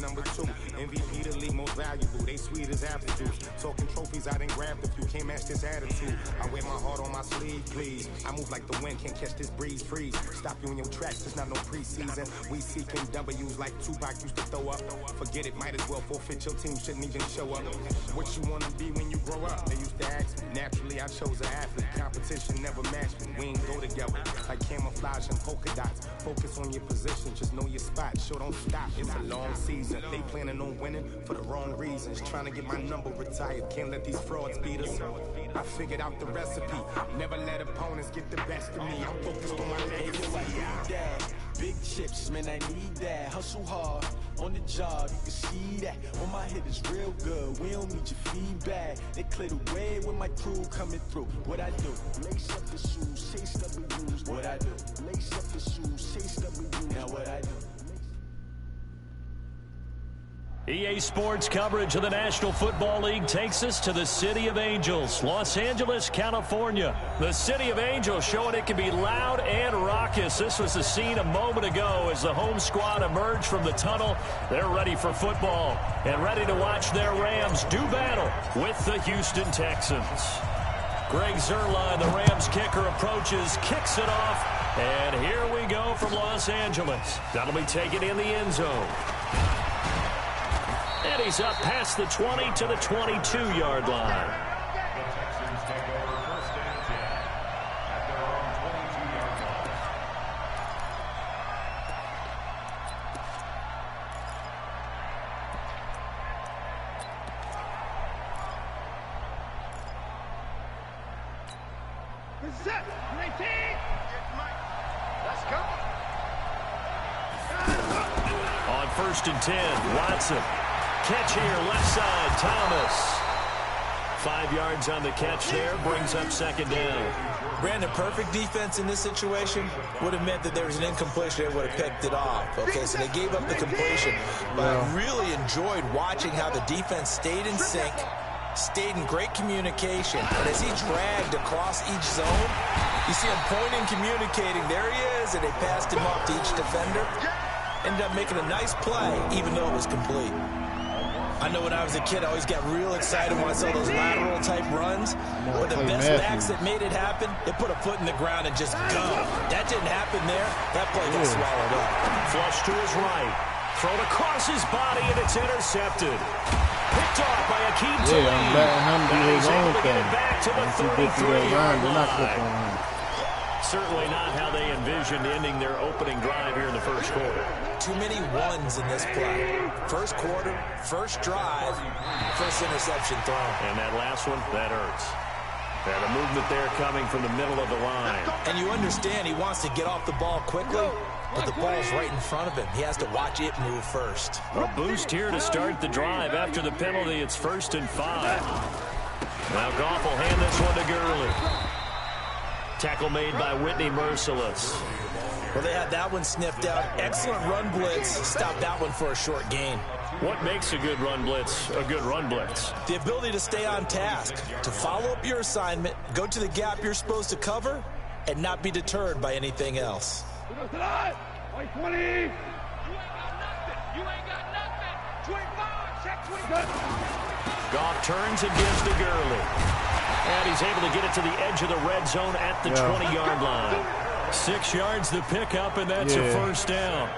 number 2. MVP the league most valuable. They sweet as apple juice. Talking trophies, I done grabbed a few. Can't match this attitude. I wear my heart on my sleeve, please. I move like the wind, can't catch this breeze. Freeze. Stop you in your tracks, there's not no preseason. We seeking W's like Tupac used to throw up. Forget it, might as well forfeit. Your team shouldn't even show up. What you wanna be when you grow up? They used to ask me. Naturally, I chose an athlete. Competition never matched me. We ain't go together like camouflage and polka dots. Focus on your position, just know your spot. Sure, don't stop. It's a long season. They planning on winning for the wrong reasons. Trying to get my number retired. Can't let these frauds beat us. I figured out the recipe. Never let opponents get the best of me. I'm focused on my legacy. Big chips, man, I need that. Hustle hard on the job, you can see that. On my hit is real good. We don't need your feedback. They clear the way when my crew coming through. What I do? Lace up the shoes, chase W's. What I do? Lace up the shoes, chase W's. Now what I do? EA Sports coverage of the National Football League takes us to the City of Angels, Los Angeles, California. The City of Angels showing it can be loud and raucous. This was the scene a moment ago as the home squad emerged from the tunnel. They're ready for football and ready to watch their Rams do battle with the Houston Texans. Greg Zuerlein, the Rams kicker, approaches, kicks it off, and here we go from Los Angeles. That'll be taken in the end zone. And he's up past the 20 to the 22-yard line. Set, 19. Let's go. On 1st and 10, Watson. Catch here, left side, Thomas. 5 yards on the catch there, brings up 2nd down. Brandon, perfect defense in this situation would have meant that there was an incompletion. They would have picked it off. Okay, so they gave up the completion. But I really enjoyed watching how the defense stayed in sync, stayed in great communication. And as he dragged across each zone, you see him pointing, communicating. There he is, and they passed him off to each defender. Ended up making a nice play, even though it was complete. I know when I was a kid, I always got real excited when I saw those lateral-type runs. But the best backs that made it happen, they put a foot in the ground and just go. That didn't happen there. That play got swallowed up. Flush to his right. Thrown across his body, and it's intercepted. Picked off by Akeem Talib. I'm letting him do his own thing. Back to the 33-yard line. Certainly not how they envisioned ending their opening drive here in the first quarter. Too many ones in this play. First quarter, first drive, first interception thrown. And that last one, that hurts. And a movement there coming from the middle of the line. And you understand he wants to get off the ball quickly, but the ball's right in front of him. He has to watch it move first. A boost here to start the drive. After the penalty, it's 1st and 5. Now Goff will hand this one to Gurley. Tackle made by Whitney Merciless. Well, they had that one sniffed out. Excellent run blitz. Stopped that one for a short gain. What makes a good run blitz a good run blitz? The ability to stay on task, to follow up your assignment, go to the gap you're supposed to cover, and not be deterred by anything else. 20. You ain't got nothing. 25. Check 25. Goff turns and gives to Gurley. And he's able to get it to the edge of the red zone at the 20-yard line. 6 yards the pickup, and that's a 1st down.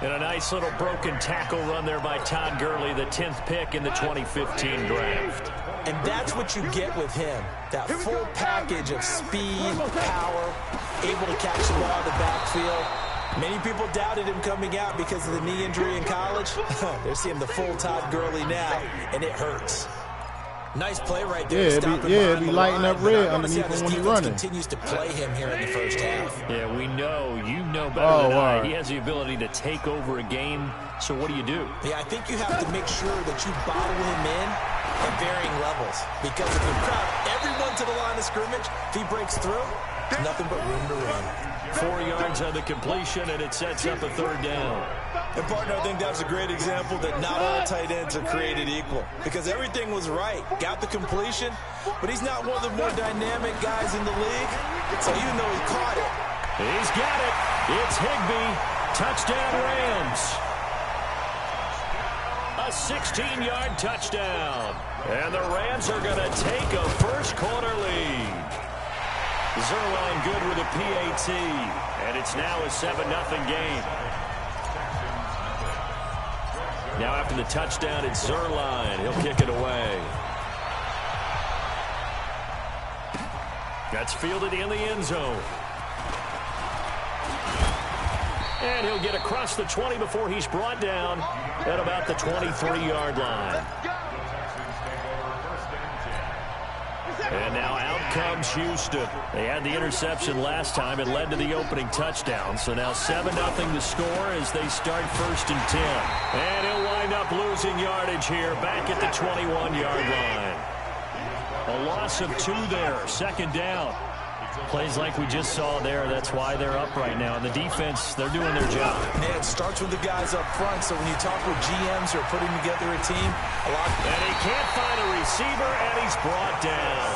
And a nice little broken tackle run there by Todd Gurley, the 10th pick in the 2015 draft. And that's what you get with him. That full package of speed, power, able to catch the ball in the backfield. Many people doubted him coming out because of the knee injury in college. They're seeing the full Todd Gurley now, and it hurts. Nice play right there. It'd be lighting up red underneath him when he's running. Continues to play him here in the first half. Yeah, we know. You know better than I. He has the ability to take over a game. So what do you do? Yeah, I think you have to make sure that you bottle him in at varying levels. Because if you crowd everyone to the line of scrimmage, if he breaks through, there's nothing but room to run. 4 yards on the completion, and it sets up a 3rd down. And, partner, I think that was a great example that not all tight ends are created equal. Because everything was right. Got the completion, but he's not one of the more dynamic guys in the league. So even though he caught it. He's got it. It's Higbee. Touchdown, Rams. A 16-yard touchdown. And the Rams are going to take a first-quarter lead. Zerline good with a PAT. And it's now a 7-0 game. Now after the touchdown, it's Zerline. He'll kick it away. That's fielded in the end zone. And he'll get across the 20 before he's brought down at about the 23-yard line. And now out comes Houston. They had the interception last time. It led to the opening touchdown. So now 7-0 the score as they start 1st and 10. And he'll wind up losing yardage here back at the 21-yard line. A loss of 2 there. 2nd down. Plays like we just saw there. That's why they're up right now. And the defense, they're doing their job. Yeah, it starts with the guys up front. So when you talk with GMs who are putting together a team, and he can't find a receiver, and he's brought down.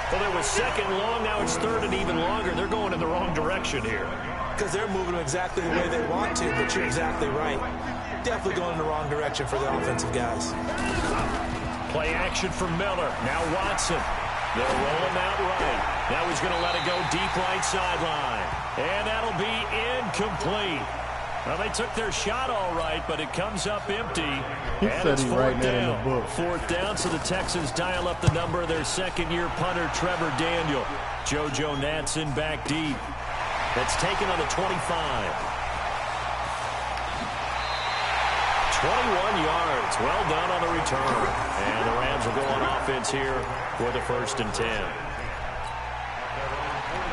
Well, there was 2nd long. Now it's 3rd and even longer. They're going in the wrong direction here. Because they're moving exactly the way they want to, but you're exactly right. Definitely going in the wrong direction for the offensive guys. Play action for Miller. Now Watson. They'll roll him out right. Now he's going to let it go deep right sideline. And that'll be incomplete. Well, they took their shot all right, but it comes up empty. He and said it's he 4th writing it in down. the book. 4th down, so the Texans dial up the number of their 2nd-year punter, Trevor Daniel. JoJo Natson back deep. That's taken on the 25. 21 yards. Well done on the return. And the Rams will go on offense here with a 1st and 10.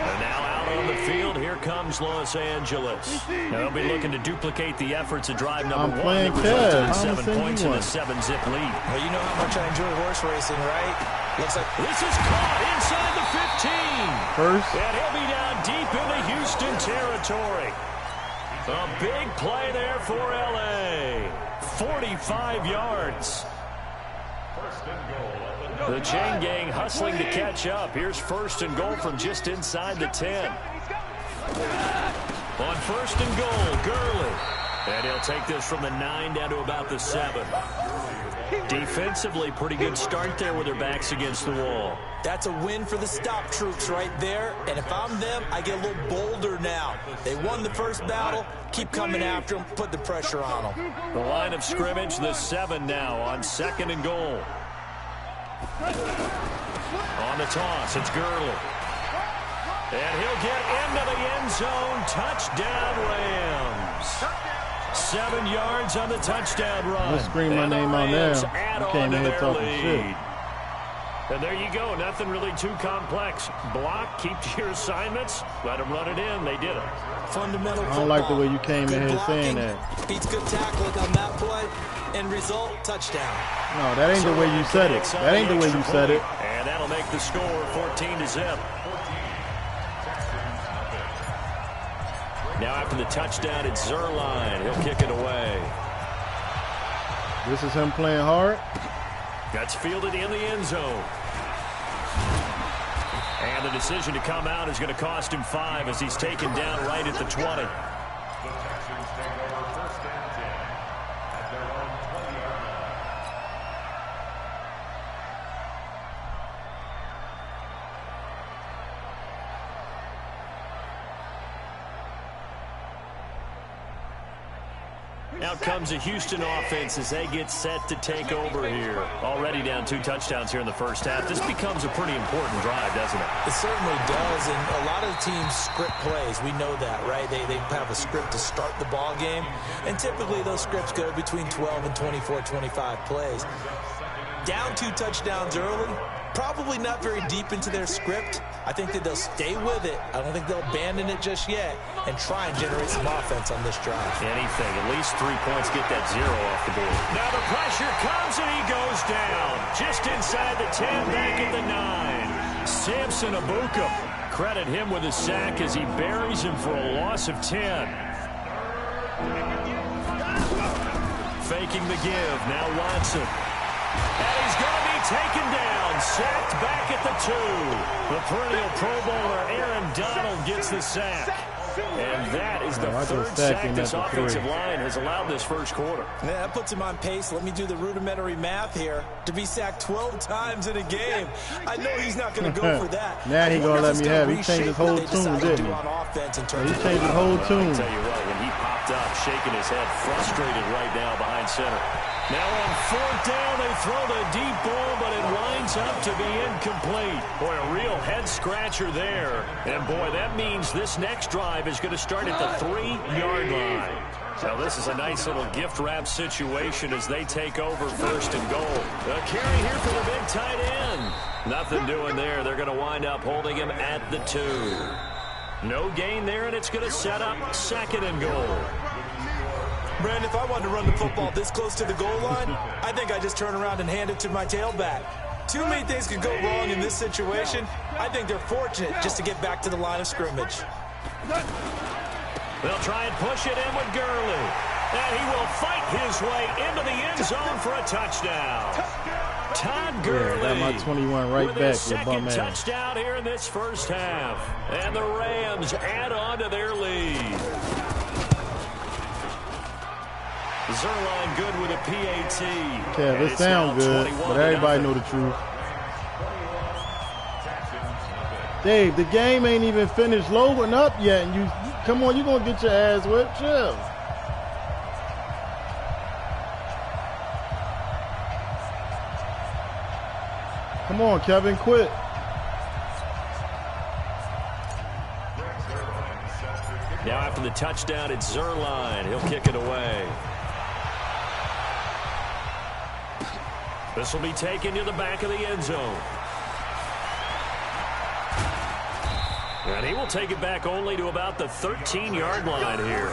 And now out on the field, here comes Los Angeles. Now they'll be looking to duplicate the efforts of drive number 1 that resulted in 7 points in a 7-zip lead. Well, you know how much I enjoy horse racing, right? Looks like this is caught inside the 15. First. And he'll be down deep into Houston territory. A big play there for L.A. 45 yards. The chain gang hustling to catch up. Here's 1st and goal from just inside the 10. On 1st and goal, Gurley. And he'll take this from the 9 down to about the 7. Defensively, pretty good start there with their backs against the wall. That's a win for the stop troops right there. And if I'm them, I get a little bolder now. They won the first battle. Keep coming after them. Put the pressure on them. The line of scrimmage, the 7 now on 2nd and goal. On the toss, it's Gurley. And he'll get into the end zone. Touchdown, Rams. 7 yards on the touchdown run. Just scream my name on there. You came in here talking shit. And there you go. Nothing really too complex. Block, keep to your assignments, let them run it in. They did it. Fundamental football. I don't like the way you came in here blocking, saying that. Beats good tackling on that play. End result, touchdown. No, that ain't the way you said it. That ain't the way you said it. And that'll make the score 14-0. Now after the touchdown, it's Zerline. He'll kick it away. This is him playing hard. That's fielded in the end zone. And the decision to come out is going to cost him 5 as he's taken down right at the 20. Out comes a Houston offense as they get set to take over here. Already down 2 touchdowns here in the first half. This becomes a pretty important drive, doesn't it? It certainly does, and a lot of teams script plays. We know that, right? They have a script to start the ball game, and typically those scripts go between 12 and 24, 25 plays. Down 2 touchdowns early, probably not very deep into their script. I think that they'll stay with it. I don't think they'll abandon it just yet and try and generate some offense on this drive. Anything. At least 3 points, get that 0 off the board. Now the pressure comes and he goes down. Just inside the 10, back at the 9. Samson Abuka. Credit him with a sack as he buries him for a loss of 10. Faking the give. Now Watson. And he's going to be taken down, sacked back at the 2. The perennial Pro Bowler Aaron Donald gets the sack. And that is the third sack this offensive line has allowed this first quarter. Yeah, that puts him on pace. Let me do the rudimentary math here. To be sacked 12 times in a game, I know he's not going to go for that. Now he's going to let me have it. He changed his whole tune, didn't he? He changed his whole tune. I'll tell you what, when he popped up, shaking his head, frustrated right now behind center. Now on fourth down, they throw the deep ball, but it winds up to be incomplete. Boy, a real head-scratcher there. And, boy, that means this next drive is going to start at the 3-yard line. Now, this is a nice little gift-wrap situation as they take over first and goal. A carry here for the big tight end. Nothing doing there. They're going to wind up holding him at the 2. No gain there, and it's going to set up second and goal. Brandon, if I wanted to run the football this close to the goal line, I think I just turn around and hand it to my tailback. Too many things could go wrong in this situation. I think they're fortunate just to get back to the line of scrimmage. They'll try and push it in with Gurley. And he will fight his way into the end zone for a touchdown. Todd Gurley got my 21 right with back, his second bum ass. touchdown here in this first half. And the Rams add on to their lead. Zerline good with a PAT. Yeah, this sounds good, but everybody know the truth. Dave, the game ain't even finished loading up yet, and you come on, you gonna get your ass whipped. Chill. Come on, Kevin, quit. Now after the touchdown, it's Zerline. He'll kick it away. This will be taken to the back of the end zone. And he will take it back only to about the 13-yard line here.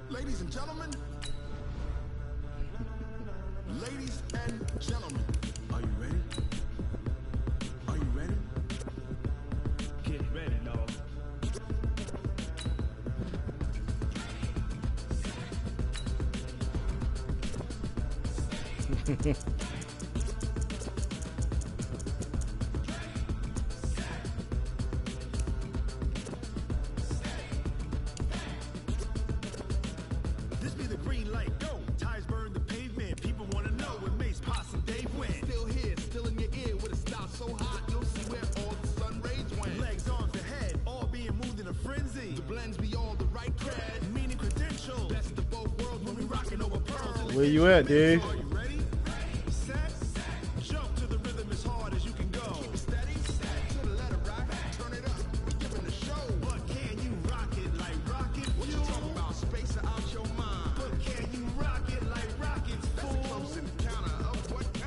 Ladies and gentlemen. Ladies and gentlemen, are you ready? Are you ready? Get ready, dog. This be the green light, go. Tires burn the pavement. People want to know when Mace, Posse, and Dave went. Still here, still in your ear with a style so hot, you'll see where all the sun rays went. Legs, arms, and head, all being moved in a frenzy. The blends be all the right cred, meaning credentials. Best of both worlds when we rockin' over pearls. Where you at, Dave? Are you ready? Set, jump to the rhythm as hard as you can go. Keep it steady, to the letter right, turn it up, giving the show. But can you rock it like rocket? What you talking about? Space out your mind. But can you rock it like rockets? That's a close encounter of what kind?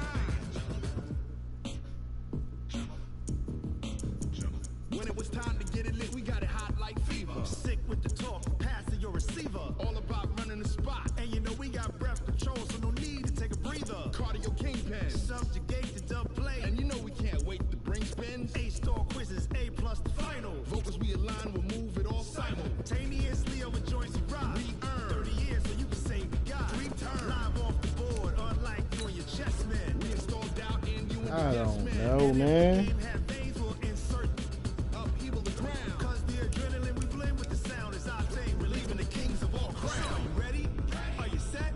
When it was time to get it lit, we got it hot like fever. Sick with the talk, pass to your receiver. All about running the spot, and you know we got breath control, so no need to take a breather. Cardio kingpin, subjugate the dub play, and you know we can't wait to bring spins. A-star quizzes, A+ the final. Vocals we align, we'll move it all simultaneously over joints we rock. We earn 30 years, so you can say we got 3 turns. Live off the board, unlike you and your chess men. We installed doubt in you and your I yes don't men. know, man. Game had veins, we'll insert upheaval the ground. Cause the adrenaline we blend with the sound is our thing. We're leaving the kings of all crowns. Are you ready? Are you set?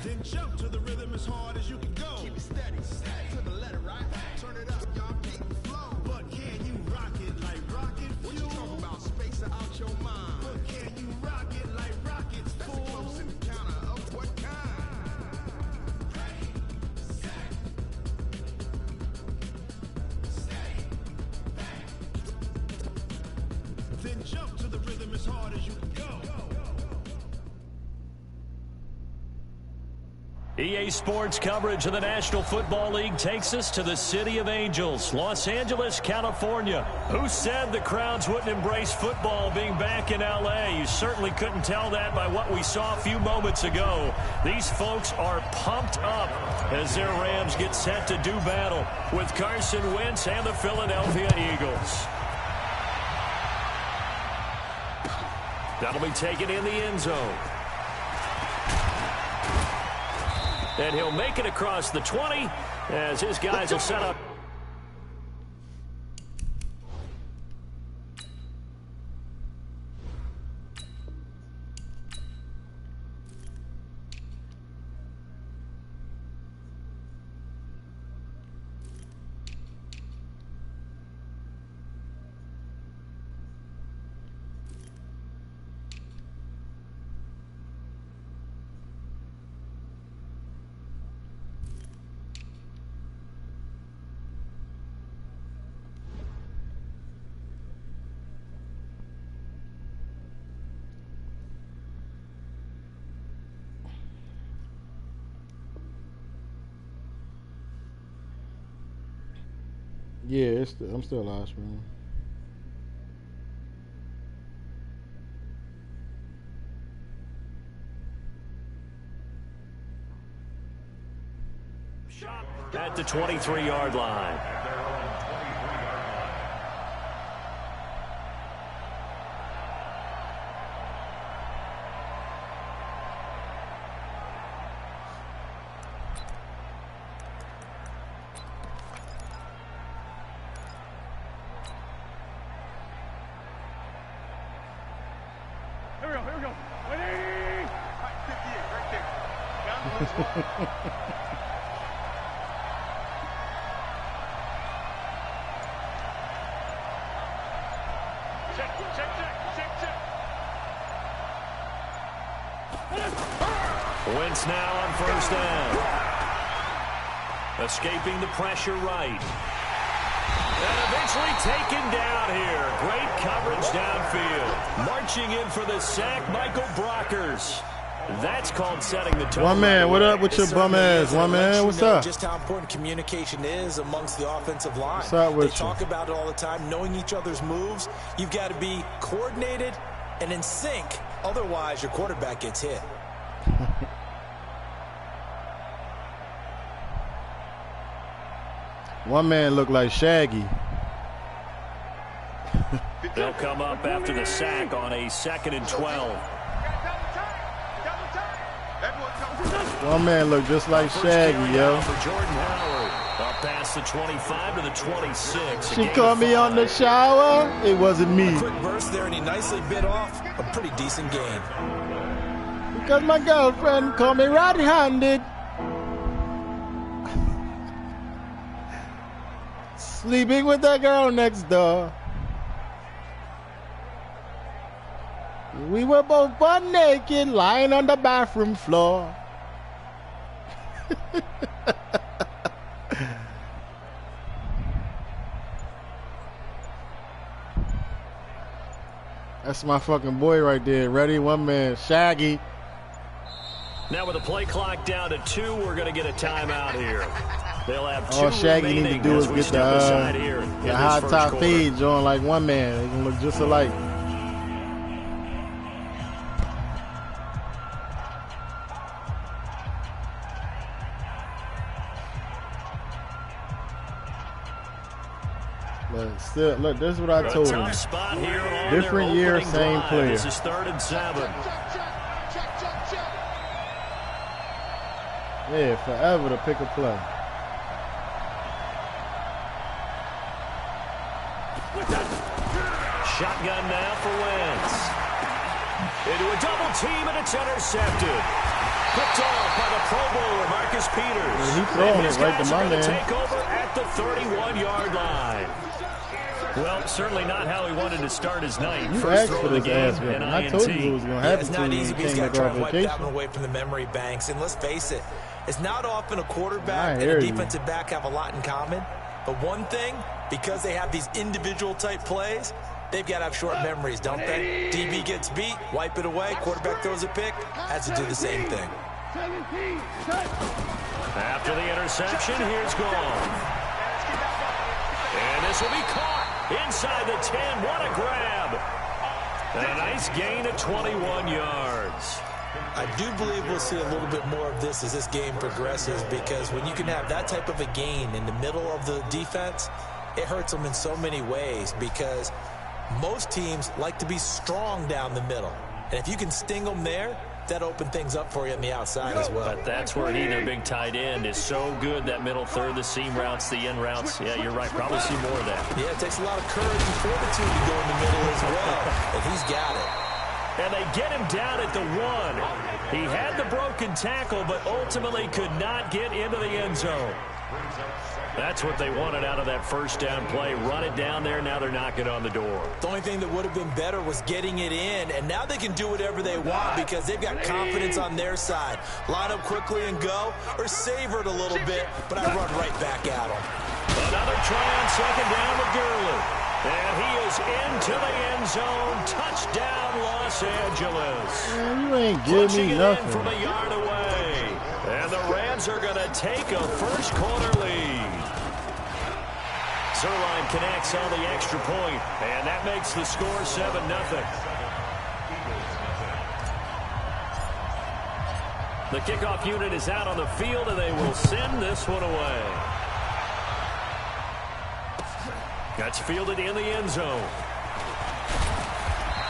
Then jump to the rhythm as hard as you can go. Keep it steady, to the letter right. Turn it up, y'all keep the flow. But can you rock it like rocket fuel? What you talking about? Space out your mind. But can you rock it like rockets? That's a close encounter of what kind? Then jump to the rhythm as hard as you can go. EA Sports coverage of the National Football League takes us to the City of Angels, Los Angeles, California. Who said the crowds wouldn't embrace football being back in L.A.? You certainly couldn't tell that by what we saw a few moments ago. These folks are pumped up as their Rams get set to do battle with Carson Wentz and the Philadelphia Eagles. That'll be taken in the end zone. And he'll make it across the 20 as his guys will set up. Yeah, I'm still live streaming. At the 23-yard line. Here we go. 180. 58, right there. Down the check. Wentz now on first down. Escaping the pressure right. And eventually taken down here. Great coverage downfield. Marching in for the sack, Michael Brockers. That's called setting the tone. One man, what up with your bum ass? One man, what's up? Just how important communication is amongst the offensive line. What's up with you? They talk about it all the time, knowing each other's moves. You've got to be coordinated and in sync. Otherwise, your quarterback gets hit. One man looked like Shaggy. They'll come up after the sack on a 2nd and 12. One man looked just like Shaggy, yo. For Jordan Howard. Up past the 25 to the 26. She caught me on the shower. It wasn't me. A quick burst there, and he nicely bit off a pretty decent gain. Because my girlfriend called me right-handed. Sleeping with that girl next door. We were both butt naked, lying on the bathroom floor. That's my fucking boy right there. Ready? One man, Shaggy. Now with the play clock down to 2, we're going to get a timeout here. They'll have 2 All Shaggy need to do is get the high top page on like one man. They can look just alike. But still, look, this is what I told him. Different year, same player. This is 3rd and 7. Yeah, forever to pick a play. Shotgun now for Wentz. Into a double team, and it's intercepted. Picked off by the Pro Bowler, Marcus Peters. Yeah, he's throwing it right to my man. Take over at the 31-yard line. Well, certainly not how he wanted to start his night. You First asked for this ass whipping. I told you it was going to happen it's to not you easy, when but you he's got came to back try off to wipe that vacation. one away from the memory banks. And let's face it, it's not often a quarterback I and a hear you. defensive back have a lot in common. But one thing, because they have these individual type plays, they've got to have short memories, don't they? DB gets beat, wipe it away, quarterback throws a pick, has to do the same thing. After the interception, here's Gone. And this will be caught inside the 10. What a grab. And a nice gain of 21 yards. I do believe we'll see a little bit more of this as this game progresses, because when you can have that type of a gain in the middle of the defense, it hurts them in so many ways, because most teams like to be strong down the middle. And if you can sting them there, that open things up for you on the outside as well. But that's where he, their big tight end, is so good, that middle third, the seam routes, the in routes. Yeah, you're right. Probably see more of that. Yeah, it takes a lot of courage and fortitude to go in the middle as well. And he's got it. And they get him down at the 1. He had the broken tackle, but ultimately could not get into the end zone. That's what they wanted out of that first down play. Run it down there. Now they're knocking on the door. The only thing that would have been better was getting it in, and now they can do whatever they want because they've got confidence on their side. Line up quickly and go, or savor it a little bit, but I run right back at them. Another try on second down with Gurley. And he is into the end zone. Touchdown, Los Angeles. Man, you ain't give me nothing. In from a yard away. And the Rams are going to take a first quarter lead. Zerline connects on the extra point, and that makes the score 7-0. The kickoff unit is out on the field, and they will send this one away. That's fielded in the end zone.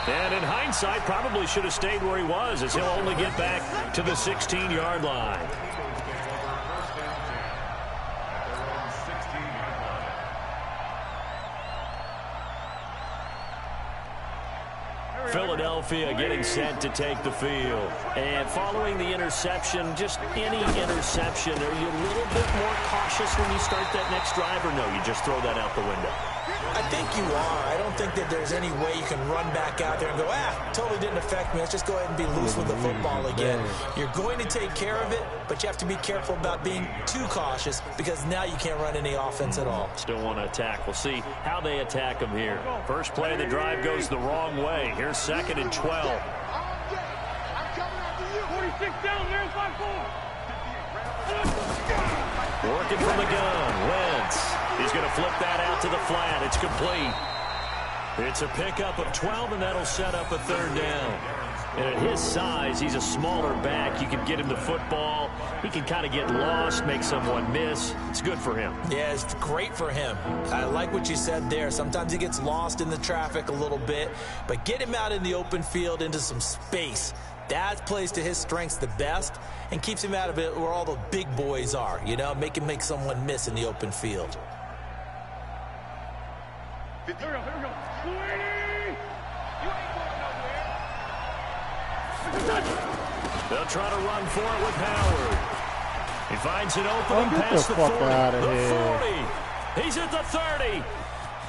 And in hindsight, probably should have stayed where he was, as he'll only get back to the 16-yard line. Philadelphia getting set to take the field. And following the interception, just any interception, are you a little bit more cautious when you start that next drive, or no, you just throw that out the window? I think you are. I don't think that there's any way you can run back out there and go, totally didn't affect me. Let's just go ahead and be loose with the football again. You're going to take care of it, but you have to be careful about being too cautious because now you can't run any offense at all. Still want to attack. We'll see how they attack them here. First play of the drive goes the wrong way. Here's 2nd and 12. I'm coming after you. 46 down, there's my 4. Working from the gun. Wentz. He's going to flip that out to the flat. It's complete. It's a pickup of 12, and that'll set up a third down. And at his size, he's a smaller back. You can get him the football. He can kind of get lost, make someone miss. It's good for him. Yeah, it's great for him. I like what you said there. Sometimes he gets lost in the traffic a little bit, but get him out in the open field into some space. That plays to his strengths the best and keeps him out of it where all the big boys are, you know, make him make someone miss in the open field. Here we go. Sweetie! You ain't going nowhere. They'll try to run for it with Howard. He finds an opening get past the the fuck 40, out of the here. 40. He's at the 30.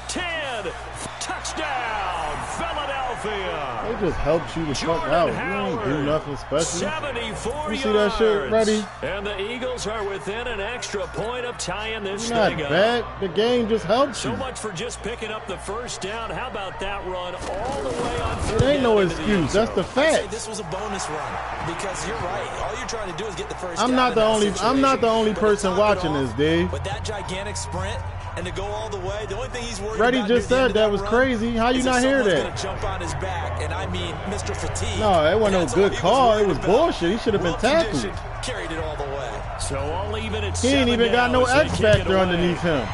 10. Touchdown, Philadelphia. They just helped you the fuck Jordan out. You Howard, ain't do nothing special. 74 You see that shit, Ready? And the Eagles are within an extra point of tying this Not thing up. bad. The game just helped So you. much for just picking up the first down. How about that run all the way on third It ain't no down into the end excuse. That's zone? the I'd say fact. this was a bonus run because you're right. All you're trying to do is get the first I'm down not in the that only. I'm not the situation. only But person to top it watching off, this, Dave. With that gigantic sprint and to go all the way, the only thing he's worried Reddy about just near the said end that of was run crazy. How you is not if hear someone's that? gonna jump on his back, and I mean Mr. Fatigue. No, it wasn't no That's good all he call. was It was worried about. bullshit. He should have been tackled. Well-conditioned, carried it all the way. So all even at He 7 ain't even got now no as they X kick it factor away. underneath him.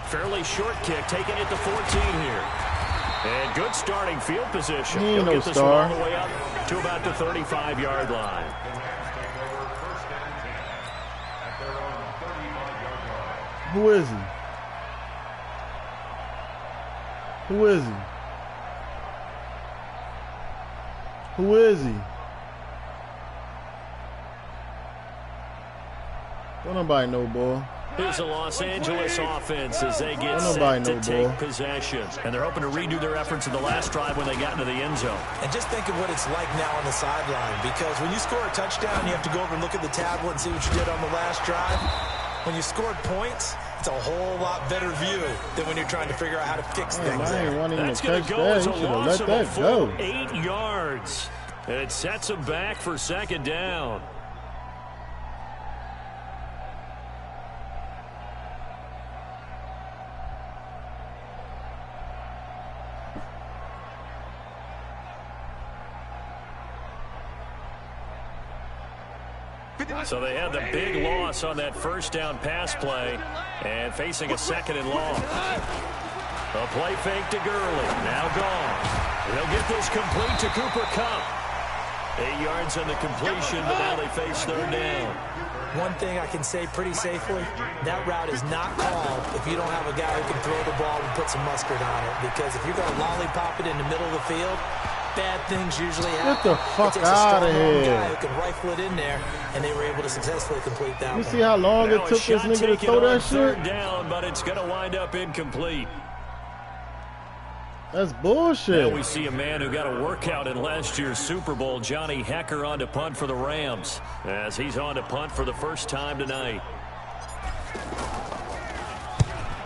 Fairly short kick, taking it to 14 here. And good starting field position. He ain't He'll no get this star. one all the way up to about the 35-yard line. Who is he? Who is he? Who is he? Don't nobody know, boy. Here's the Los Angeles offense as they get Don't set nobody to know, take boy. possession. And they're hoping to redo their efforts in the last drive when they got into the end zone. And just think of what it's like now on the sideline, because when you score a touchdown, you have to go over and look at the tablet and see what you did on the last drive. When you scored points, it's a whole lot better view than when you're trying to figure out how to fix Damn, things. I ain't wanting That's to going catch to go that. as He a should have loss let of a that full go. 8 yards. And it sets them back for second down. So they had the big loss on that first down pass play and facing a second and long. A play fake to Gurley. Now gone. He'll get this complete to Cooper Kupp. 8 yards on the completion, but now they face third down. One thing I can say pretty safely, that route is not called if you don't have a guy who can throw the ball and put some mustard on it. Because if you're going to lollipop it in the middle of the field, bad things usually happen. Get the fuck out of here. Guy who can rifle it in there, and they were able to successfully complete that one. You see how long it took this nigga to throw that shit? Third down, but it's going to wind up incomplete. That's bullshit. Now we see a man who got a workout in last year's Super Bowl, Johnny Hekker, on to punt for the Rams, as he's on to punt for the first time tonight.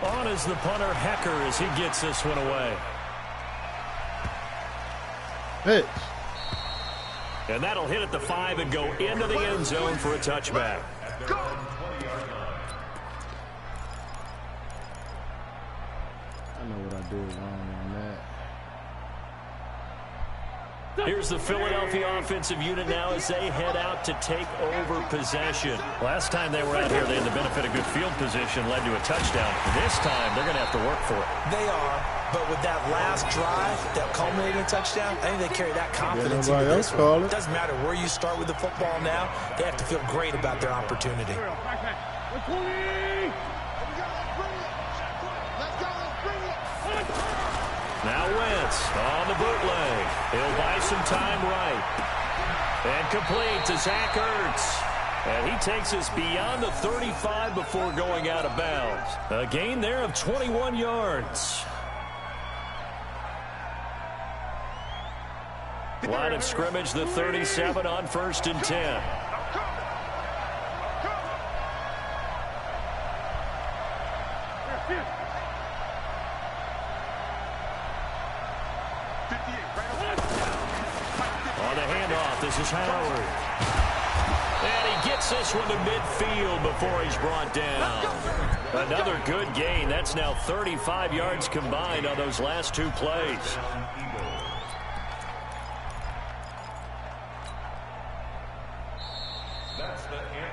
On is the punter, Hekker, as he gets this one away. Pitch. And that'll hit at the 5 and go into the end zone for a touchback. I know what I did wrong on that. Here's the Philadelphia offensive unit now as they head out to take over possession. Last time they were out here, they had the benefit of good field position, led to a touchdown. This time, they're going to have to work for it. They are, but with that last drive, that culminating touchdown, I think they carry that confidence into this one. It doesn't matter where you start with the football now. They have to feel great about their opportunity. Now Wentz on the bootleg. He'll buy some time right. And complete to Zach Ertz. And he takes us beyond the 35 before going out of bounds. A gain there of 21 yards. Line of scrimmage, the 37 on 1st and 10. On the handoff, this is Howard. And he gets this one to midfield before he's brought down. Another good gain. That's now 35 yards combined on those last 2 plays.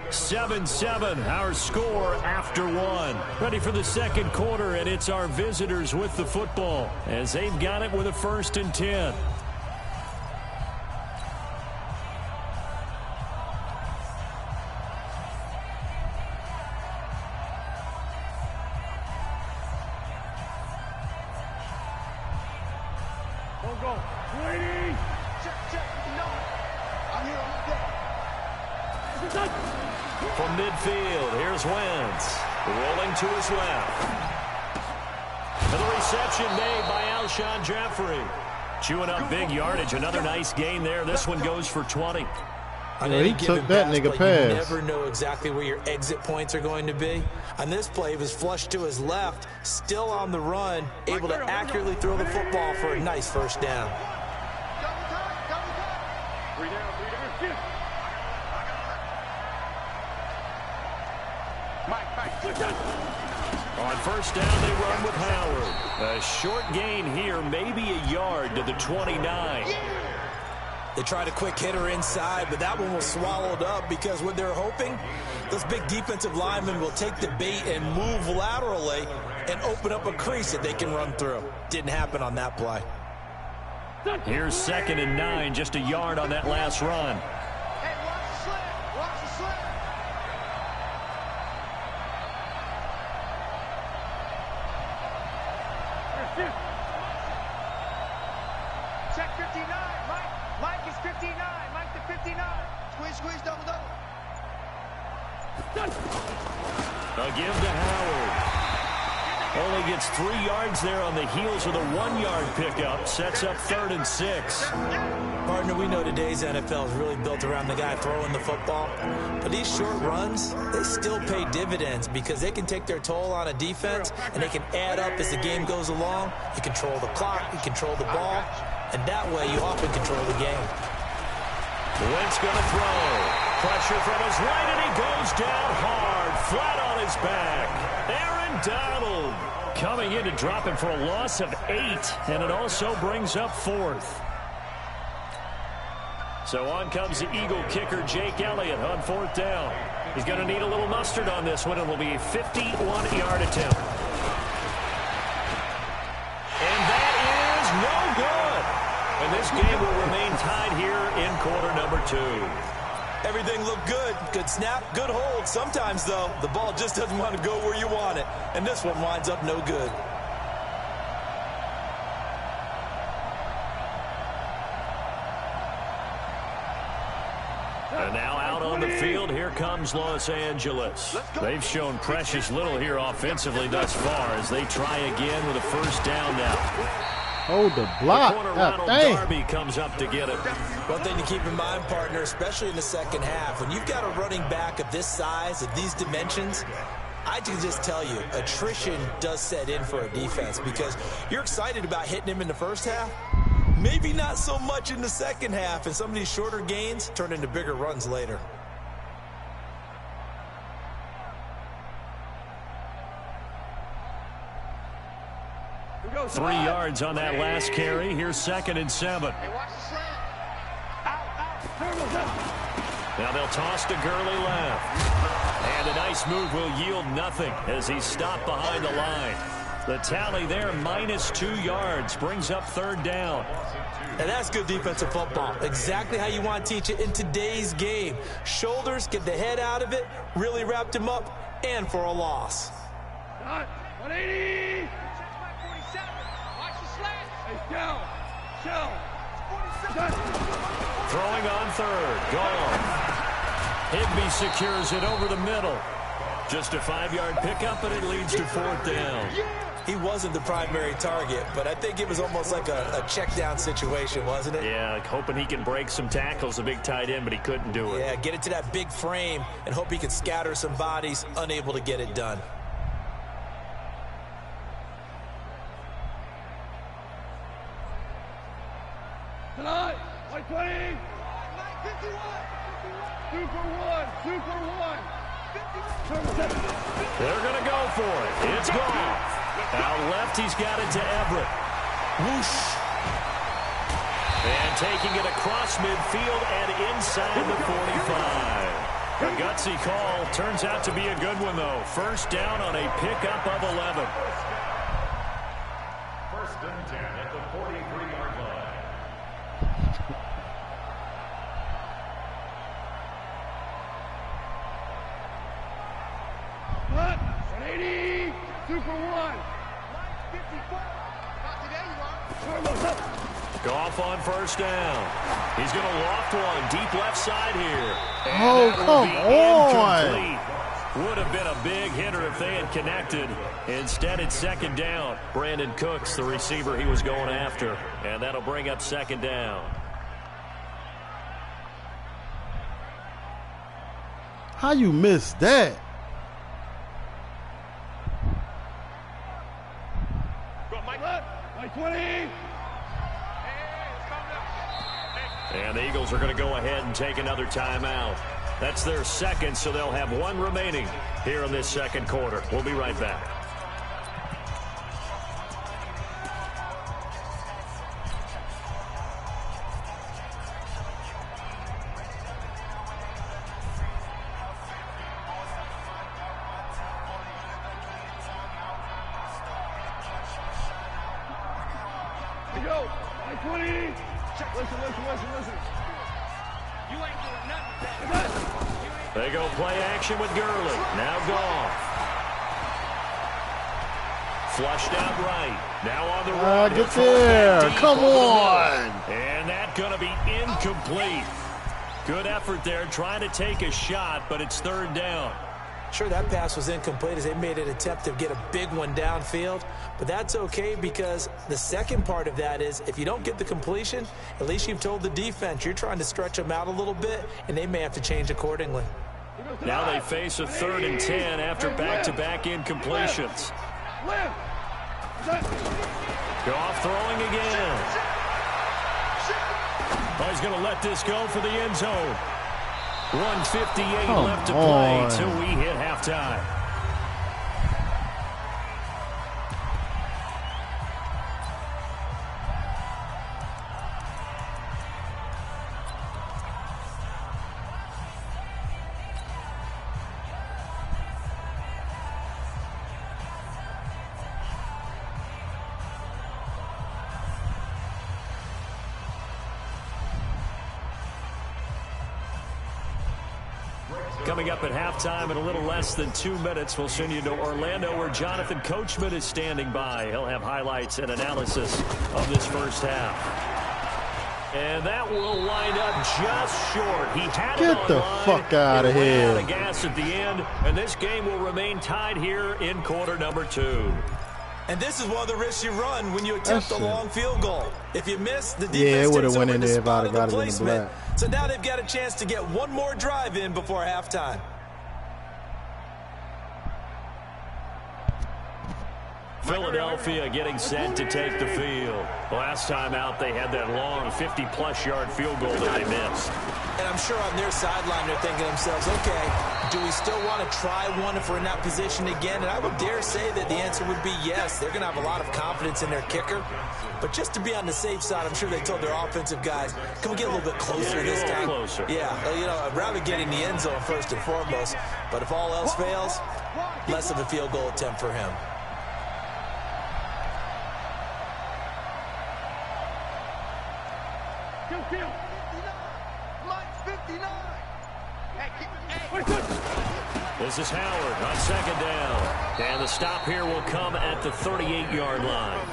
7-7, our score after 1. Ready for the second quarter, and it's our visitors with the football as they've got it with a 1st and 10. Go. Waiting. Check. No. I'm here. From midfield, here's Wentz. Rolling to his left. And the reception made by Alshon Jeffrey. Chewing up big yardage. Another nice gain there. This one goes for 20. He took that nigga pass. You never know exactly where your exit points are going to be. On this play, he was flushed to his left, still on the run, able to accurately throw the football for a nice 1st down. On 1st down, they run with Howard. A short gain here, maybe a yard to the 29. They tried a quick hitter inside, but that one was swallowed up because what they're hoping, those big defensive linemen will take the bait and move laterally and open up a crease that they can run through. Didn't happen on that play. Here's 2nd and 9, just a yard on that last run. Hey, watch the slip. Watch the slip. Check 59. Mike is 59. Mike to 59. Squeeze, double. A give to Howard. Only gets 3 yards there on the heels of the 1-yard pickup. Sets up 3rd and 6. Partner, we know today's NFL is really built around the guy throwing the football. But these short runs, they still pay dividends because they can take their toll on a defense and they can add up as the game goes along. You control the clock, you control the ball, and that way you often control the game. Wentz going to throw. Pressure from his right, and he goes down hard, flat on his back. Aaron Donald coming in to drop him for a loss of 8, and it also brings up 4th. So on comes the Eagle kicker, Jake Elliott, on 4th down. He's going to need a little mustard on this one. It will be a 51-yard attempt. And that is no good. And this game will remain tied here in quarter number 2. Everything looked good. Good snap, good hold. Sometimes, though, the ball just doesn't want to go where you want it. And this one winds up no good. And now out on the field, here comes Los Angeles. They've shown precious little here offensively thus far as they try again with a first down now. Hold the block. Ronald Darby comes up to get it. One thing to keep in mind, partner, especially in the second half, when you've got a running back of this size, of these dimensions, I can just tell you, attrition does set in for a defense because you're excited about hitting him in the first half. Maybe not so much in the second half, and some of these shorter gains turn into bigger runs later. Go 3 yards on that last carry. Here's 2nd and 7. Now they'll toss to Gurley left. And a nice move will yield nothing as he's stopped behind the line. The tally there, -2 yards, brings up 3rd down. And that's good defensive football. Exactly how you want to teach it in today's game. Shoulders, get the head out of it, really wrapped him up, and for a loss. 180. Watch the slant. Hey, show. Throwing on 3rd. Gone. Higbee secures it over the middle. Just a 5-yard pickup, and it leads to 4th down. He wasn't the primary target, but I think it was almost like a check down situation, wasn't it? Yeah, like hoping he can break some tackles, a big tight end, but he couldn't do it. Yeah, get it to that big frame and hope he can scatter some bodies, unable to get it done. Tonight, 120. 2 for 1. 2 for 1. They're going to go for it. It's gone. Out left, he's got it to Everett. Whoosh. And taking it across midfield and inside the 45. A gutsy call. Turns out to be a good one, though. First down on a pickup of 11. 1st and 10 at the 43-yard line. What? 180. 2 for 1. 54. Not today, you are. Goff on first down. He's going to loft one deep left side here. And oh, come on. Incomplete. Would have been a big hitter if they had connected. Instead, it's 2nd down. Brandon Cooks, the receiver he was going after. And that'll bring up 2nd down. How you missed that? Mike 20. And the Eagles are going to go ahead and take another timeout. That's their 2nd, so they'll have 1 remaining here in this 2nd quarter. We'll be right back. Here we go. Mike 20. Listen. You ain't doing nothing with that. They go play action with Gurley. Now Goff. Flushed out right. Now on the run. Get there. Come on. And that's going to be incomplete. Good effort there trying to take a shot, but it's 3rd down. Sure, that pass was incomplete as they made an attempt to get a big one downfield, but that's okay because the second part of that is if you don't get the completion, at least you've told the defense you're trying to stretch them out a little bit, and they may have to change accordingly. Now they face a 3rd and 10 after back-to-back incompletions. Goff throwing again. Oh, he's going to let this go for the end zone. 1:58 left to play till we hit halftime. Coming up at halftime in a little less than 2 minutes, we'll send you to Orlando where Jonathan Coachman is standing by. He'll have highlights and analysis of this first half. And that will wind up just short. He had it Get the online. fuck out of here. Out of gas at the end, and this game will remain tied here in quarter number 2. And this is one of the risks you run when you attempt a long field goal. If you miss, the defense it would have takes went over in the there if spot I'd of have the got it in the placement. black. So now they've got a chance to get one more drive in before halftime. Philadelphia getting set to take the field. Last time out, they had that long 50-plus yard field goal that they missed. And I'm sure on their sideline they're thinking to themselves, okay, do we still want to try one if we're in that position again? And I would dare say that the answer would be yes. They're going to have a lot of confidence in their kicker. But just to be on the safe side, I'm sure they told their offensive guys, can we get a little bit closer this time? Closer. Yeah, you know, I'd rather get in the end zone first and foremost. But if all else fails, less of a field goal attempt for him. This is Howard on second down. And the stop here will come at the 38-yard line.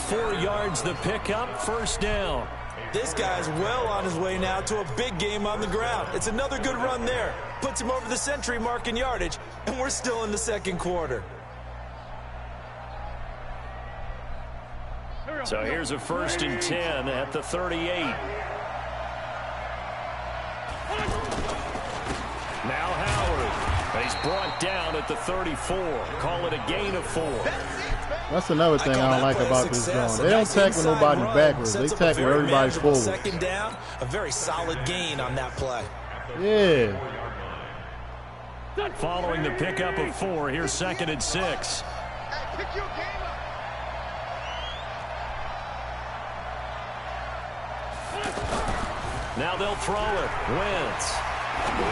4 yards the pickup, first down. This guy's well on his way now to a big game on the ground. It's another good run there. Puts him over the century mark in yardage, and we're still in the second quarter. So here's a 1st and 10 at the 38. Now Howard. But he's brought down at the 34. Call it a gain of 4. That's another thing I don't like about this zone. They don't tackle nobody backwards. They tackle everybody forward. Second down, a very solid gain on that play. Yeah. Following the pickup of 4, here's 2nd and 6. Now they'll throw it. Wentz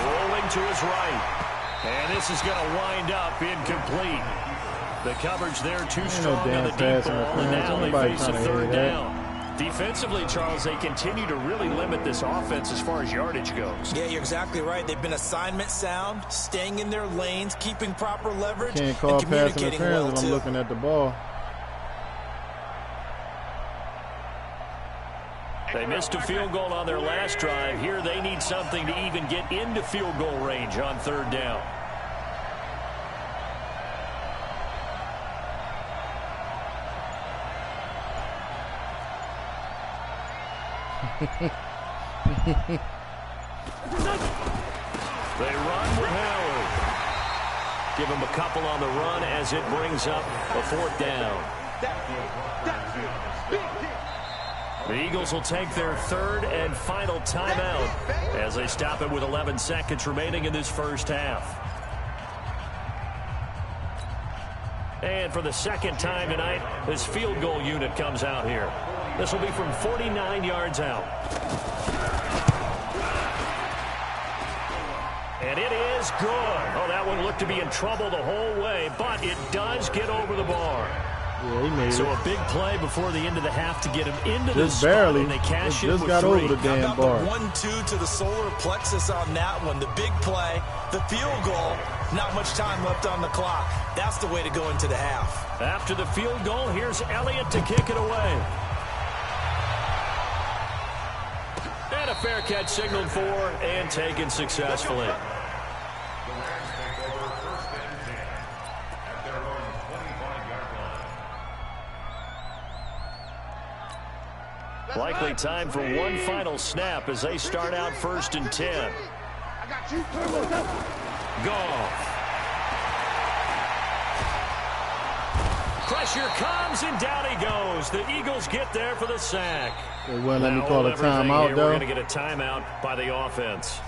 rolling to his right. And this is going to wind up incomplete. The coverage there too strong on the deep ball, and now they face a 3rd down. Defensively, Charles, they continue to really limit this offense as far as yardage goes. Yeah, you're exactly right. They've been assignment sound, staying in their lanes, keeping proper leverage, Can't call and pass communicating interference well, when I'm too. looking at the ball. They missed a field goal on their last drive. Here they need something to even get into field goal range on 3rd down. They run with Howard. Give him a couple on the run as it brings up a 4th down. The Eagles will take their 3rd and final timeout as they stop it with 11 seconds remaining in this first half. And for the 2nd time tonight, this field goal unit comes out here. This will be from 49 yards out. And it is good. Oh, that one looked to be in trouble the whole way, but it does get over the bar. Yeah, he made So it. a big play before the end of the half to get him into the Just spot, barely. and they cash It in just with got 3. over the damn How bar. about the 1-2 to the solar plexus on that one? The big play, the field goal, not much time left on the clock. That's the way to go into the half. After the field goal, here's Elliott to kick it away. And a fair catch signaled for and taken successfully. Likely time for one final snap as they start out 1st and 10. Goff. Pressure comes and down he goes. The Eagles get there for the sack. They wouldn't let me Now, call a everything timeout, here, though. We're going to get a timeout by the offense.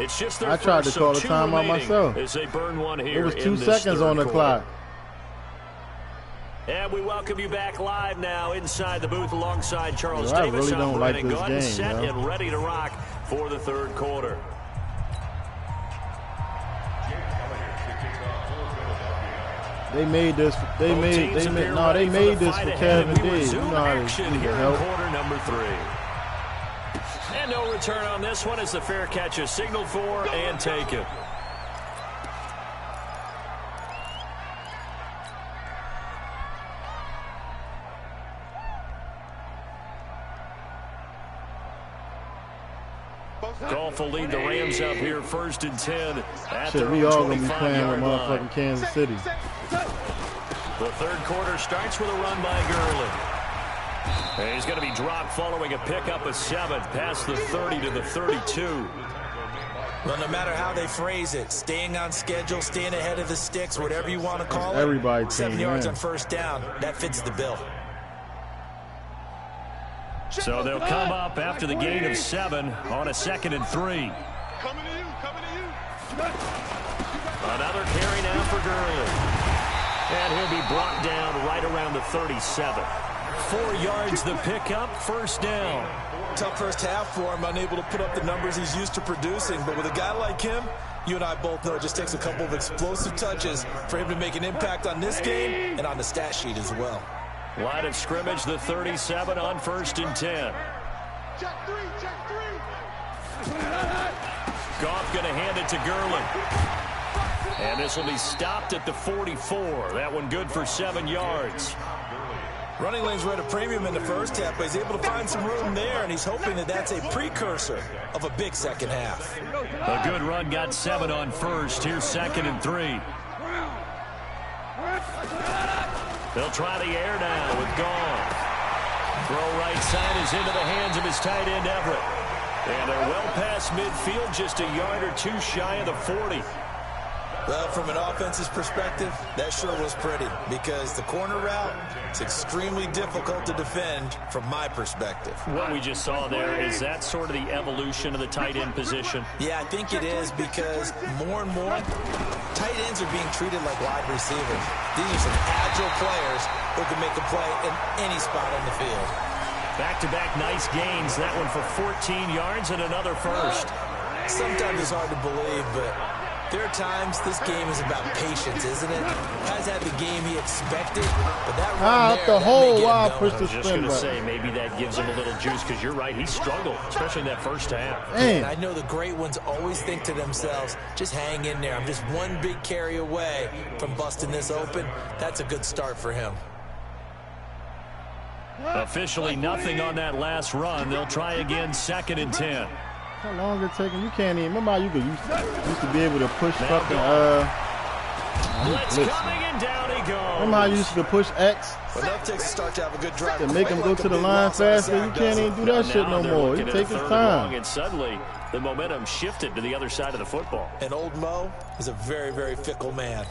It's just their I tried first, to call so a 2 timeout remaining myself. as they burn one here. It was 2 in this seconds on the third clock. quarter. And we welcome you back live now inside the booth alongside Charles I Davis. really don't I'm like ready to this go ahead and game, set yo. and ready to rock for the 3rd quarter. They made this. They Both made. teams They made. appear No, ready they for the made this fight for ahead, Kevin and we D. You resume know how action to here in help. quarter number 3. And no return on this one as the fair catch is signaled for and taken. Goff will lead the Rams up here 1st and 10 at Shit, their we own all gonna be playing with 25-yard line. motherfucking Kansas City. The third quarter starts with a run by Gurley. And he's going to be dropped following a pickup of 7 past the 30 to the 32. Well, no matter how they phrase it, staying on schedule, staying ahead of the sticks, whatever you want to call it, Everybody 7 team, yards man. on first down, that fits the bill. So they'll come up after the gain of 7 on a 2nd and 3. Coming to you, coming to you. Another carry now for Gurley. And he'll be brought down right around the 37. 4 yards the pickup, 1st down. Tough first half for him, unable to put up the numbers he's used to producing. But with a guy like him, you and I both know it just takes a couple of explosive touches for him to make an impact on this game and on the stat sheet as well. Line of scrimmage, the 37 on 1st and 10. Check 3, check 3. Goff going to hand it to Gurley. And this will be stopped at the 44. That one good for 7 yards. Running lanes were at a premium in the first half, but he's able to find some room there, and he's hoping that that's a precursor of a big second half. A good run got 7 on 1st. Here's 2nd and 3. They'll try the air now with Goff. Throw right side is into the hands of his tight end Everett. And they're well past midfield, just a yard or 2 shy of the 40. Well, from an offense's perspective, that sure was pretty, because the corner route is extremely difficult to defend from my perspective. What we just saw there, is that sort of the evolution of the tight end position? Yeah, I think it is, because more and more, tight ends are being treated like wide receivers. These are some agile players who can make a play in any spot on the field. Back-to-back nice gains. That one for 14 yards and another first. Sometimes it's hard to believe, but there are times this game is about patience, isn't it? Has had the game he expected, but that run there, the that hole may get while I him pushed going. the Just spin going to button. say, maybe that gives him a little juice, because you're right, he struggled, especially in that first half. And I know the great ones always think to themselves, just hang in there. I'm just one big carry away from busting this open. That's a good start for him. Officially nothing on that last run. They'll try again, 2nd and 10. How long it taking? You can't even remember how you used to be able to push fucking Blitz coming, and down he goes. Remember how you used to push X But enough takes a start to have a good drive. to make him go to the line faster? You can't even do that shit no they're more. looking You at a take his 3rd and long, time. and suddenly the momentum shifted to the other side of the football. And old Mo is a very, very fickle man.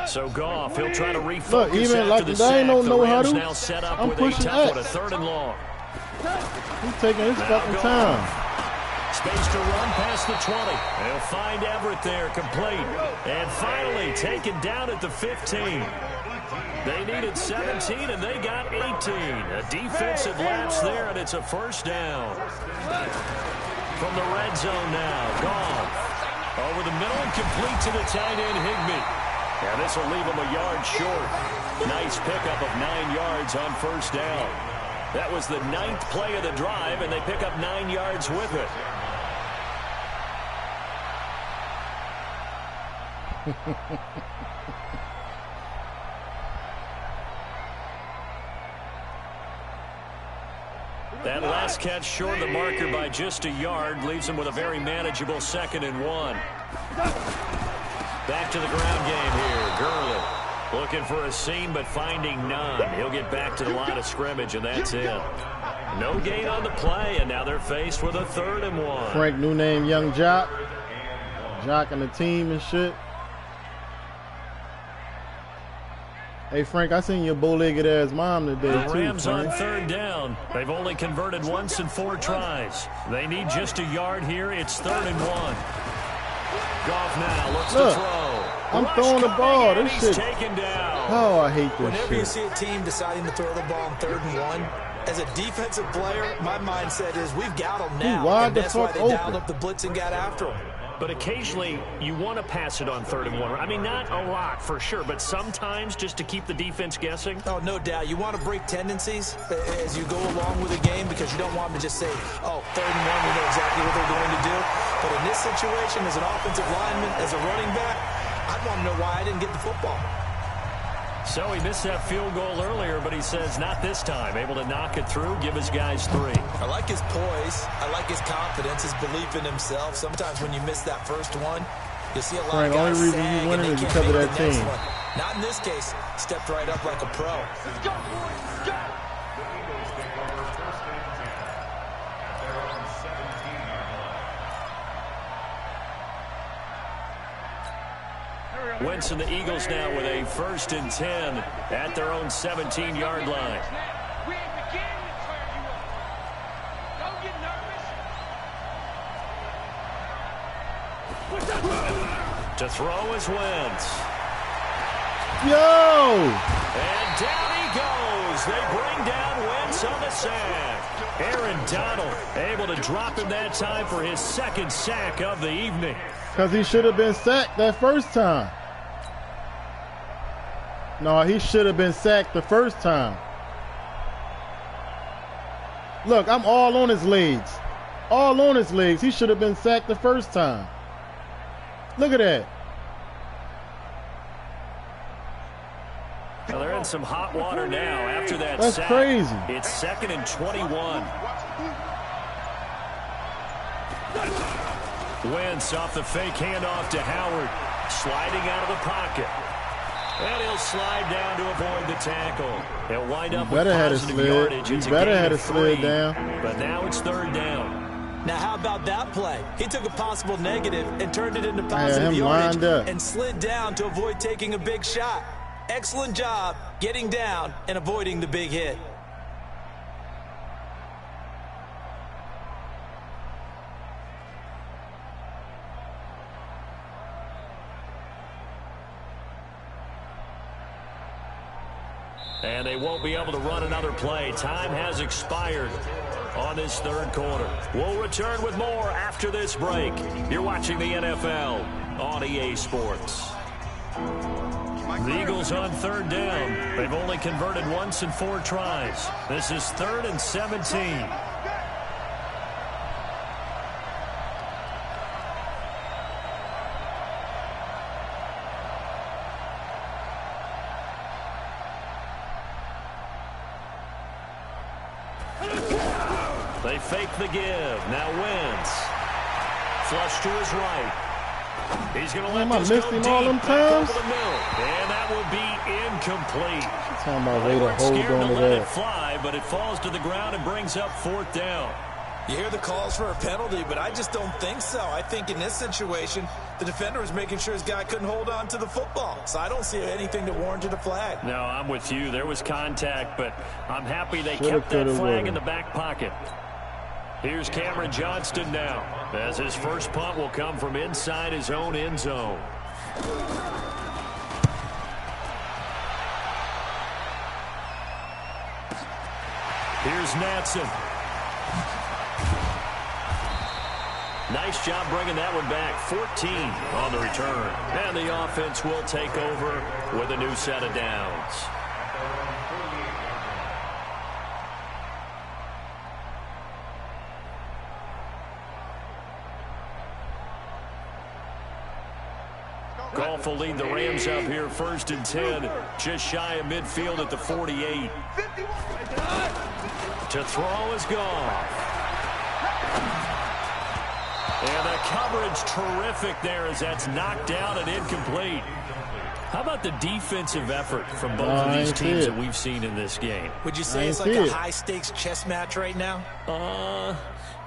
So Goff, he'll try to refocus Look, even after like the they sack. ain't no The Rams huddle. now set up I'm with a pushing tough one, a X. 3rd and long. He's taking his Now fucking Goff. time. Space to run past the 20. They'll find Everett there, complete. And finally taken down at the 15. They needed 17, and they got 18. A defensive lapse there, and it's a 1st down. From the red zone now, Goff. Over the middle and complete to the tight end, Higbee. And this will leave him a yard short. Nice pickup of 9 yards on 1st down. That was the 9th play of the drive, and they pick up 9 yards with it. That last catch short of the marker by just a yard leaves him with a very manageable 2nd and 1. Back to the ground game here. Gurley looking for a seam but finding none. He'll get back to the line of scrimmage, and that's it. No gain on the play, and now they're faced with a 3rd and 1. Frank, new name, Young Jock. Jock and the team and shit. Hey, Frank, I seen your bow-legged ass mom today, The too, Rams on Frank. 3rd down. They've only converted once in 4 tries. They need just a yard here. It's 3rd and 1. Goff now looks to Look, throw. I'm Rush throwing the coming, ball. and This he's shit- taken down. Oh, I hate this Whenever you shit. see a team deciding to throw the ball on 3rd and 1, as a defensive player, my mindset is we've got them now. wide And the that's why fuck they open. dialed up the blitz and got after them. But occasionally, you want to pass it on 3rd and 1. I mean, not a lot for sure, but sometimes just to keep the defense guessing. Oh, no doubt. You want to break tendencies as you go along with a game because you don't want them to just say, oh, 3rd and 1, we know exactly what they're going to do. But in this situation, as an offensive lineman, as a running back, I'd want to know why I didn't get the football. So he missed that field goal earlier, but he says not this time. Able to knock it through, give his guys 3. I like his poise. I like his confidence, his belief in himself. Sometimes when you miss that first one, you'll see a lot of guys only reason sag he's winning and is they because can't of make that the next team. one. Not in this case. Stepped right up like a pro. Let's go, boys, go! Wentz and the Eagles now with a 1st and 10 at their own 17-yard line. We ain't beginning to turn you up. Don't get nervous. To throw is Wentz. Yo! And down he goes. They bring down Wentz on the sack. Aaron Donald able to drop him that time for his 2nd sack of the evening. Because he should have been sacked that first time. No, he should have been sacked the first time. Look, I'm all on his legs. All on his legs. He should have been sacked the first time. Look at that. Well, they're in some hot water now after that That's sack. crazy. It's 2nd and 21. Wentz off the fake handoff to Howard. Sliding out of the pocket. And he'll slide down to avoid the tackle. He'll wind up with positive yardage. You better have it slid down. But now it's 3rd down. Now, how about that play? He took a possible negative and turned it into positive yardage and slid down to avoid taking a big shot. Excellent job getting down and avoiding the big hit. And they won't be able to run another play. Time has expired on this 3rd quarter. We'll return with more after this break. You're watching the NFL on EA Sports. The Eagles on 3rd down. They've only converted once in 4 tries. This is 3rd and 17. They fake the give. Now Wentz. Flush to his right. He's going to let this go deep. All them times? Over the middle. And that will be incomplete. Talking about They way to weren't hold scared on to to let that. it fly, but it falls to the ground and brings up 4th down. You hear the calls for a penalty, but I just don't think so. I think in this situation, the defender was making sure his guy couldn't hold on to the football. So I don't see anything that warranted a flag. No, I'm with you. There was contact, but I'm happy they kept that flag in the back pocket. Here's Cameron Johnston now, as his first punt will come from inside his own end zone. Here's Natson. Nice job bringing that one back. 14 on the return. And the offense will take over with a new set of downs. Goff will lead the Rams up here 1st and 10. Just shy of midfield at the 48. To throw is Goff. And the coverage terrific there as that's knocked down and incomplete. How about the defensive effort from both of these teams that we've seen in this game? Would you say it's like a high-stakes chess match right now?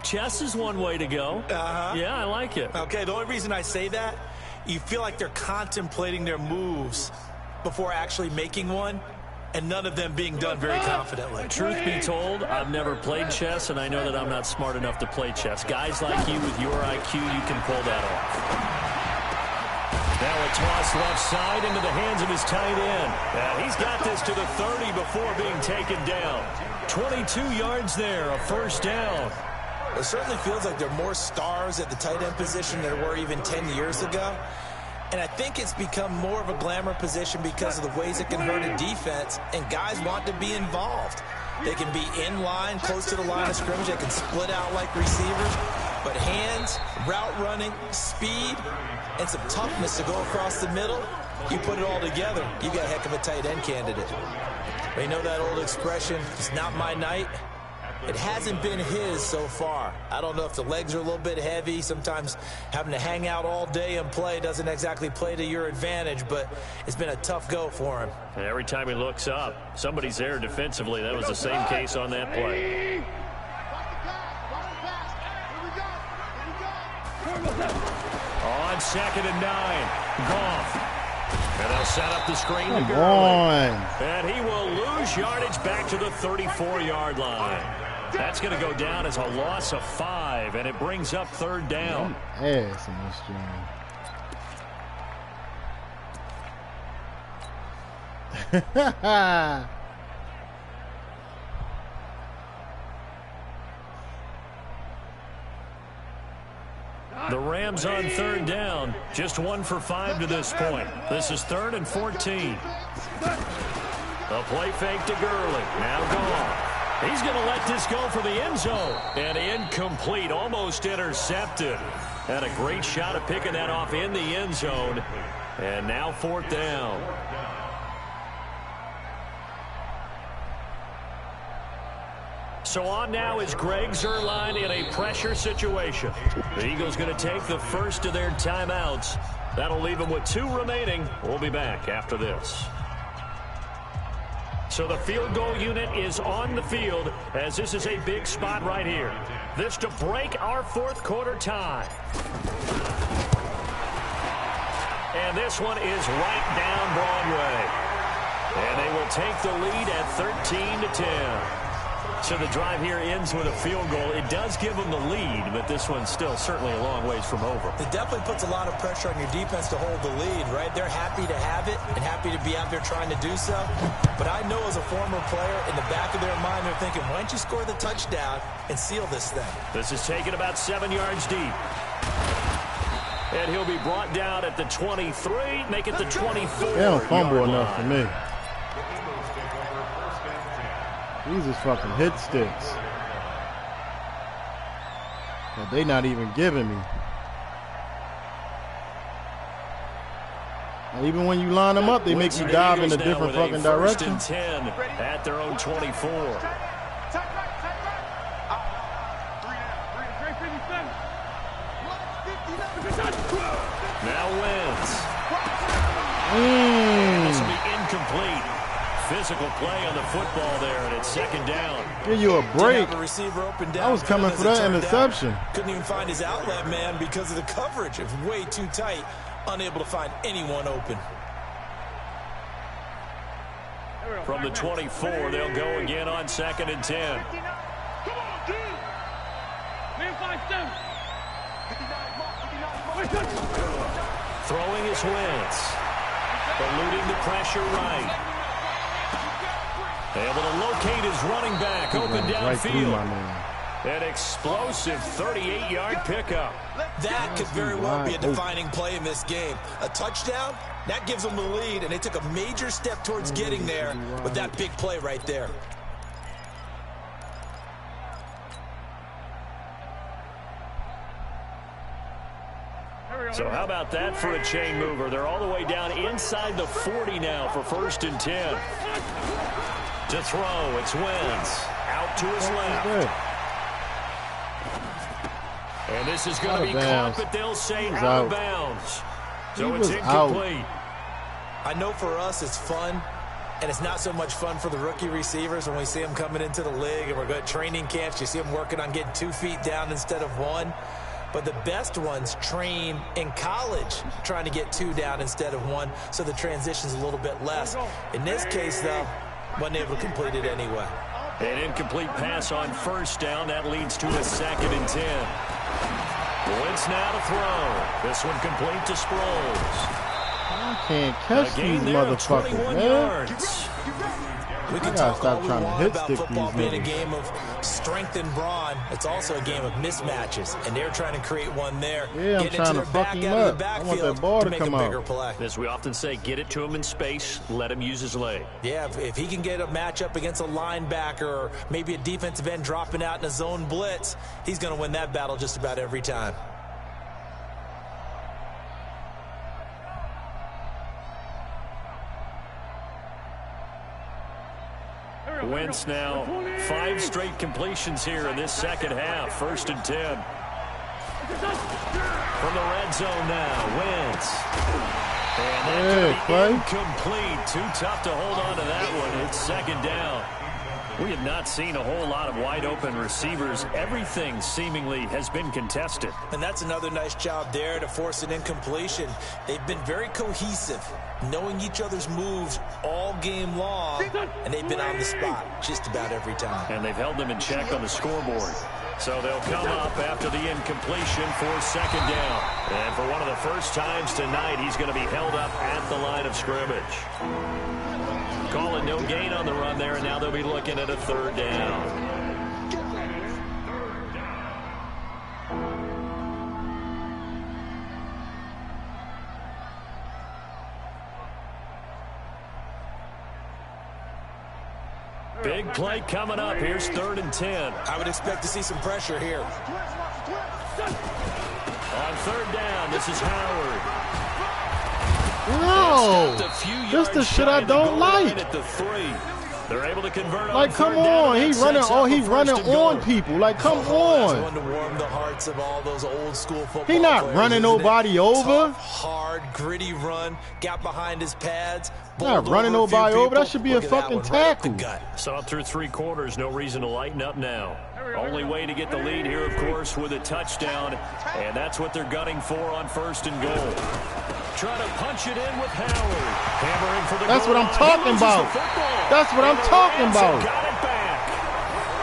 Chess is one way to go. Yeah, I like it. Okay, the only reason I say that, you feel like they're contemplating their moves before actually making one, and none of them being done very confidently. Truth be told, I've never played chess, and I know that I'm not smart enough to play chess. Guys like you with your IQ, you can pull that off. Now a toss left side into the hands of his tight end. He's got this to the 30 before being taken down. 22 yards there, a 1st down. It certainly feels like there are more stars at the tight end position than there were even 10 years ago. And I think it's become more of a glamour position because of the ways it can hurt a defense, and guys want to be involved. They can be in line, close to the line of scrimmage. They can split out like receivers. But hands, route running, speed, and some toughness to go across the middle, you put it all together, you got a heck of a tight end candidate. But you know that old expression, it's not my night? It hasn't been his so far. I don't know if the legs are a little bit heavy. Sometimes having to hang out all day and play doesn't exactly play to your advantage, but it's been a tough go for him. And every time he looks up, somebody's there defensively. That was the same case on that play. On 2nd and 9, Goff. And they'll set up the screen to Gurley. And he will lose yardage back to the 34-yard line. That's going to go down as a loss of 5, and it brings up 3rd down. Ass in this game. The Rams on 3rd down, just 1 for 5 to this point. This is 3rd and 14. A play fake to Gurley. Now Goff. He's going to let this go for the end zone. And incomplete, almost intercepted. Had a great shot at picking that off in the end zone. And now 4th down. So on now is Greg Zuerlein in a pressure situation. The Eagles going to take the first of their timeouts. That'll leave them with 2 remaining. We'll be back after this. So the field goal unit is on the field as this is a big spot right here. This to break our 4th quarter tie. And this one is right down Broadway. And they will take the lead at 13-10. So the drive here ends with a field goal. It does give them the lead, but this one's still certainly a long ways from over. It definitely puts a lot of pressure on your defense to hold the lead, right? They're happy to have it and happy to be out there trying to do so. But I know as a former player, in the back of their mind, they're thinking, why don't you score the touchdown and seal this thing? This is taken about 7 yards deep. And he'll be brought down at the 23, make it the 24. They don't fumble enough for me. These is fucking hit sticks that they not even giving me. And even when you line them up, they make you dive in a different fucking direction. 1st and 10 at their own 24. Now Wentz. This will be incomplete. Physical play on the football there, and it's 2nd down. Give you a break. A receiver open down. I was coming for that interception. Couldn't even find his outlet man because of the coverage. It was way too tight. Unable to find anyone open. From the 24, they'll go again on 2nd and 10. Throwing his Wentz. Eluding the pressure right. Able to locate his running back, open downfield. An explosive 38-yard pickup. That could very well be a defining play in this game. A touchdown, that gives them the lead, and they took a major step towards getting there with that big play right there. So how about that for a chain mover? They're all the way down inside the 40 now for 1st and 10. To throw, it's Wentz. Out to his left. And this is going to be caught, but they'll say out of bounds. So it's incomplete. I know for us it's fun, and it's not so much fun for the rookie receivers when we see them coming into the league and we're going to training camps. You see them working on getting 2 feet down instead of 1. But the best ones train in college trying to get 2 down instead of 1, so the transition's a little bit less. In this case, though, wasn't able to complete it anyway. An incomplete pass on 1st down. That leads to a 2nd and 10. Wentz now to throw. This one complete to Sproles. I can't catch these motherfuckers, man. We We can talk all we want about football being a game of strength and brawn. It's also a game of mismatches, and they're trying to create one there. Yeah, I'm trying to fuck him up. I want that ball to come out. Play. As we often say, get it to him in space, let him use his leg. Yeah, if he can get a matchup against a linebacker or maybe a defensive end dropping out in a zone blitz, he's going to win that battle just about every time. Wentz now 5 straight completions here in this second half. 1st and 10. From the red zone now, Wentz. And that could be incomplete. Too tough to hold on to that one. It's 2nd down. We have not seen a whole lot of wide-open receivers. Everything seemingly has been contested. And that's another nice job there to force an incompletion. They've been very cohesive, knowing each other's moves all game long, and they've been on the spot just about every time. And they've held them in check on the scoreboard. So they'll come up after the incompletion for 2nd down. And for one of the first times tonight, he's going to be held up at the line of scrimmage. Call it no gain on the run there, and now they'll be looking at a 3rd down. Big play coming up. Here's 3rd and 10. I would expect to see some pressure here. On 3rd down, this is Howard. No, just the shit I don't like. At the 3. They're able to convert. Like, come on, he's running. Oh, he's running on people. Like, come on. One to warm the hearts of all those old school football He not players, running nobody over. Tough, hard, gritty run. Got behind his pads. Not running nobody over. That should be a fucking tackle. Saw through 3 quarters. No reason to lighten up now. Only way to get the lead here, of course, with a touchdown. And that's what they're gunning for on 1st and goal. Trying to punch it in with Howard. Hammering for the That's what I'm talking about. That's what I'm talking about. Got it back.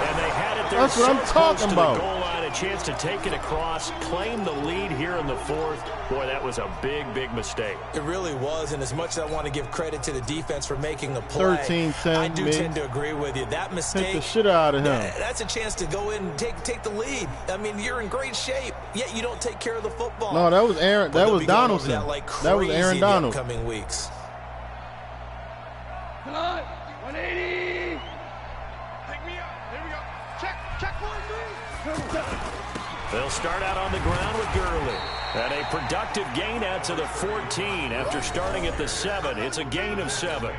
And they had it there. That's what I'm talking about. Goal line, a chance to take it across, claim the lead here in the 4th. Boy, that was a big, big mistake. It really was, and as much as I want to give credit to the defense for making the play, 13-10, I do tend to agree with you. That mistake, take the shit out of him. That's a chance to go in and take the lead. I mean, you're in great shape, yet you don't take care of the football. No, that was Aaron. That was Donaldson. That was Aaron Donald. Coming weeks. Come on, 180. Pick me up. Here we go. Check 1, 3. They'll start out on the ground with Gurley. And a productive gain out to the 14 after starting at the 7. It's a gain of 7.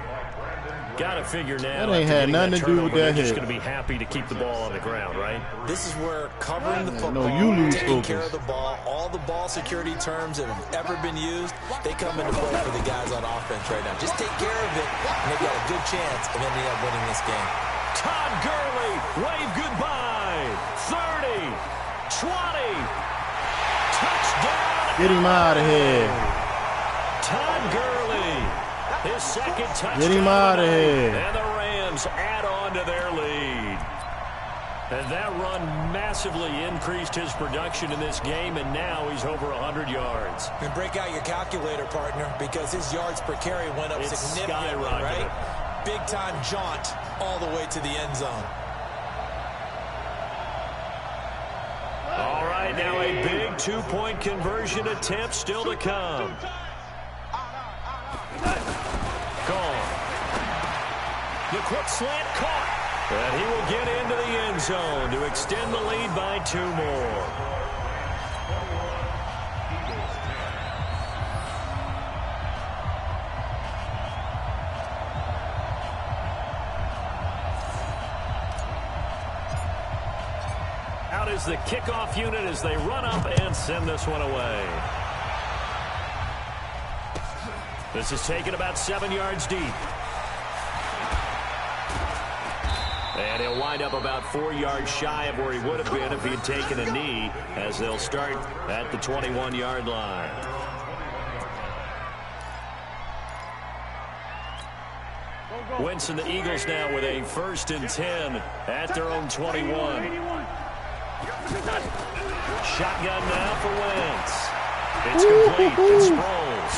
Got to figure now. That ain't had nothing to do with that hit. They're just going to be happy to keep the ball on the ground, right? This is where covering the football, taking care of the ball, all the ball security terms that have ever been used, they come into play for the guys on offense right now. Just take care of it, and they've got a good chance of ending up winning this game. Todd Gurley, wave goodbye. 30, 20. Touchdown. Get him out of here. Todd Gurley, his 2nd touchdown. Get him out of here. And the Rams add on to their lead. And that run massively increased his production in this game, and now he's over 100 yards. And break out your calculator, partner, because his yards per carry went up significantly, right? Big-time jaunt all the way to the end zone. All right, now a big 2-point conversion attempt still to come. Gone. The quick slant caught. And he will get into the end zone to extend the lead by 2 more. Out is the kickoff unit as they run up and send this one away. This is taken about 7 yards deep. And he'll wind up about 4 yards shy of where he would have been if he had taken a knee, as they'll start at the 21-yard line. Wentz and the Eagles now with a 1st and 10 at their own 21. Shotgun now for Wentz. It's complete. It's Sproles.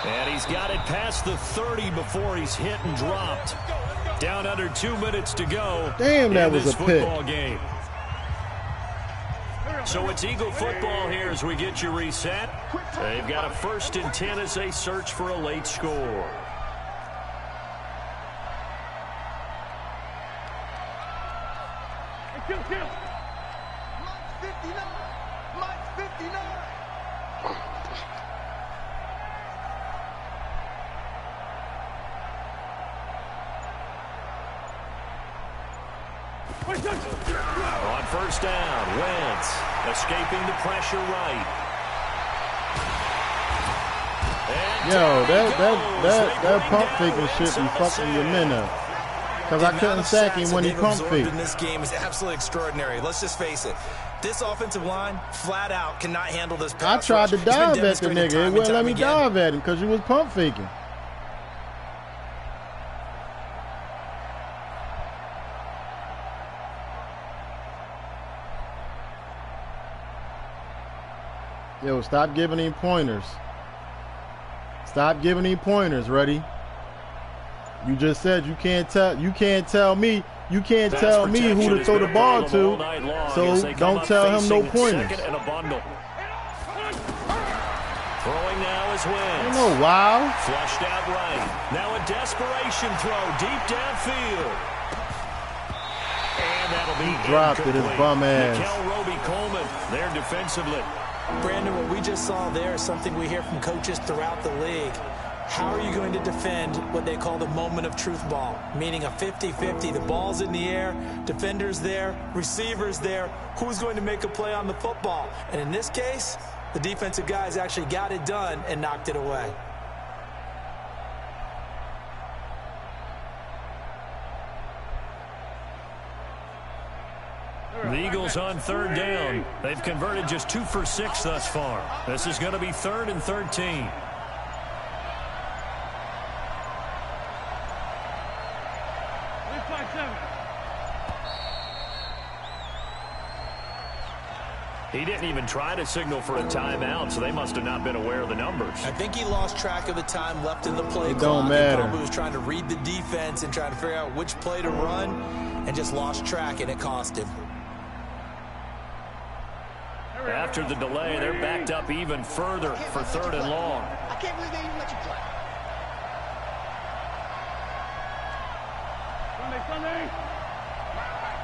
And he's got it past the 30 before he's hit and dropped. Down under 2 minutes to go. Damn, that was this a pick. football game. So it's Eagle football here as we get you reset. They've got a 1st and 10 as they search for a late score. Kill. Mike 59. Mike 59. On 1st down, Wentz escaping the pressure right. And Yo, that pump faking shit be fucking your men up. Because I couldn't sack him when he pump faked. In this game is absolutely extraordinary. Let's just face it. This offensive line, flat out, cannot handle this pass. I tried to rush. dive at the nigga. It wouldn't let me dive at him because you was pump faking. Yo, stop giving him pointers. Stop giving him pointers, Ready? You just said you can't tell me who to throw the ball to, so don't tell him no pointers. Throwing now is Wentz. No, wow. Flushed out right. Now a desperation throw deep downfield. And that'll be dropped it, his bum ass. Mikel Roby-Coleman there defensively. Brandon, what we just saw there is something we hear from coaches throughout the league. How are you going to defend what they call the moment of truth ball? Meaning a 50-50, the ball's in the air, defender's there, receiver's there. Who's going to make a play on the football? And in this case, the defensive guys actually got it done and knocked it away. The Eagles on 3rd down. They've converted just 2 for 6 thus far. This is going to be 3rd and 13. He didn't even try to signal for a timeout, so they must have not been aware of the numbers. I think he lost track of the time left in the play clock. It don't matter. He probably was trying to read the defense and trying to figure out which play to run and just lost track, and it cost him. After the delay, they're backed up even further for 3rd and long. I can't believe they even let you play. Sunday.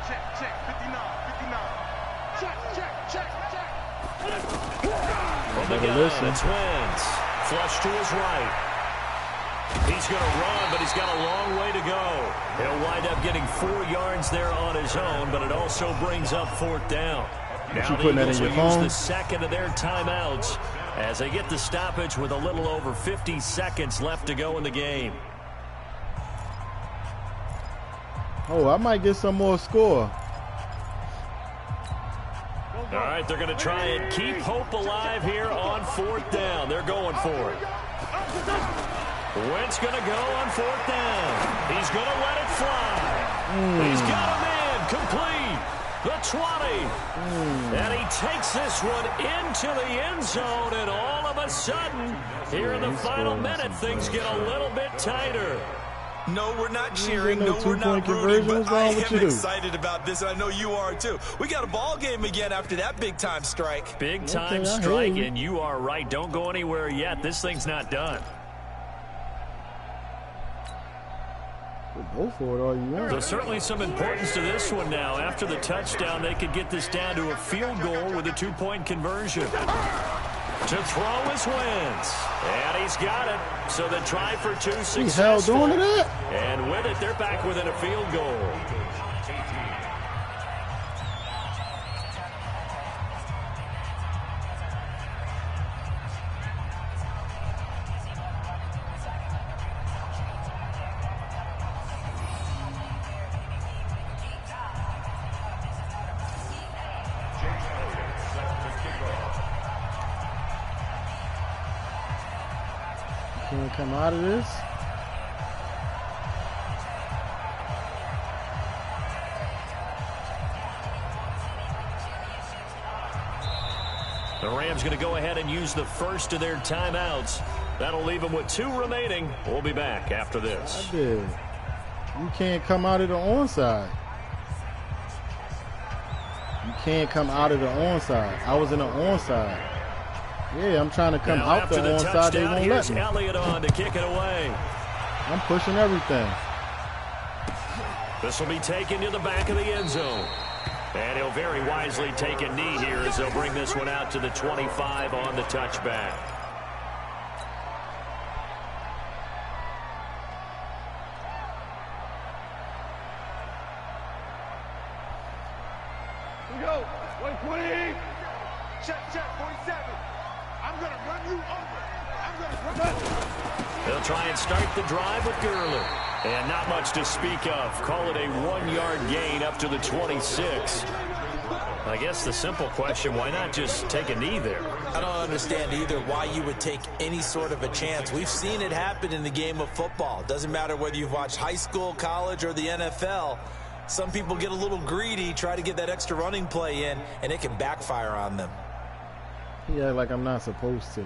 Check, 59. Check. From the gun, it's Wentz. Flush to his right. He's going to run, but he's got a long way to go. He'll wind up getting 4 yards there on his own, but it also brings up 4th down. Now the Eagles will use the second of their timeouts as they get the stoppage with a little over 50 seconds left to go in the game. Oh, I might get some more score. All right, they're going to try and keep hope alive here on 4th down. They're going for it. Wentz going to go on 4th down. He's going to let it fly. He's got a man complete. The 20. And he takes this one into the end zone, and all of a sudden, here in the final minute, things get a little bit tighter. No, we're not cheering. No, we're not rooting. But I am excited about this, and I know you are too. We got a ball game again after that big-time strike. Big-time strike, and you are right. Don't go anywhere yet. This thing's not done. Go for it all you want. So certainly some importance to this one now. After the touchdown, they could get this down to a field goal with a 2-point conversion. To throw is Wentz. And he's got it. So they try for 2 successful. Doing it. And with it, they're back within a field goal. Can we come out of this? The Rams going to go ahead and use the first of their timeouts. That'll leave them with 2 remaining. We'll be back after this. I did. You can't come out of the onside. You can't come out of the onside. I was in the onside. Yeah, I'm trying to come now out the onside. They won't let me. Elliott on to kick it away. I'm pushing everything. This will be taken to the back of the end zone. And he'll very wisely take a knee here as they'll bring this one out to the 25 on the touchback. Here we go. 120. Check, 47. I'm going to run you over. I'm going to run you. They'll try and start the drive with Gurley. And not much to speak of. Call it a 1-yard gain up to the 26. I guess the simple question, why not just take a knee there? I don't understand either why you would take any sort of a chance. We've seen it happen in the game of football. It doesn't matter whether you've watched high school, college, or the NFL. Some people get a little greedy, try to get that extra running play in, and it can backfire on them. Yeah, like I'm not supposed to.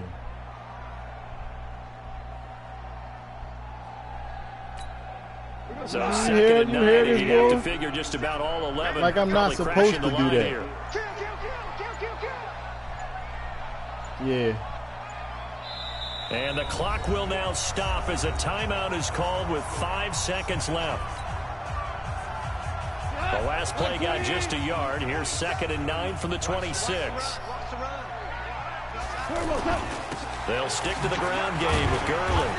So second and 9, you'd have to figure just about all 11. Like I'm not supposed to do that. Here. Yeah. And the clock will now stop as a timeout is called with 5 seconds left. The last play got just a yard. Here's 2nd and 9 from the 26. They'll stick to the ground game with Gurley.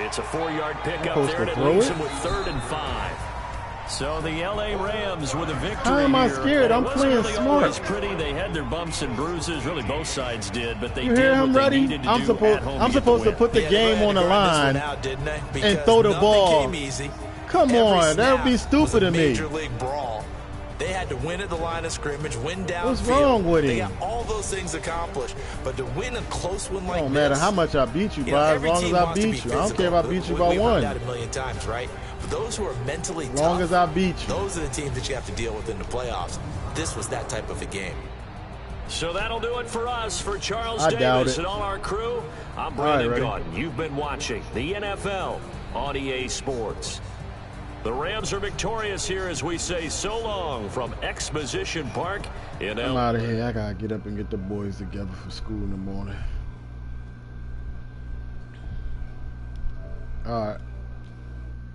It's a 4-yard pickup there, and it leaves him with 3rd and 5. So the L.A. Rams with a victory. How am I here. scared? I'm playing really smart. Always pretty. They had their bumps and bruises. Really, both sides did, but they You did hear what him they ready? needed to I'm do supposed. at home I'm to get supposed the to win. put the game on the line Out, and throw the ball. Came easy. Come Every on, that would be snap was stupid a of me. Major league brawl. They had to win at the line of scrimmage, win downfield. What's wrong with They him? got all those things accomplished, but to win a close one like No this, matter how much I beat you, by as long as I beat you. I don't care if I beat you by We've heard one. that a million times, right? But those who are mentally As long tough, as I beat you. those are the teams that you have to deal with in the playoffs. This was that type of a game. So that'll do it for us. For Charles I doubt Davis it. and all our crew, I'm All right, Brandon ready? Gaudin. You've been watching the NFL on EA Sports. The Rams are victorious here as we say so long from Exposition Park in I'm out of here. I gotta get up and get the boys together for school in the morning. All right.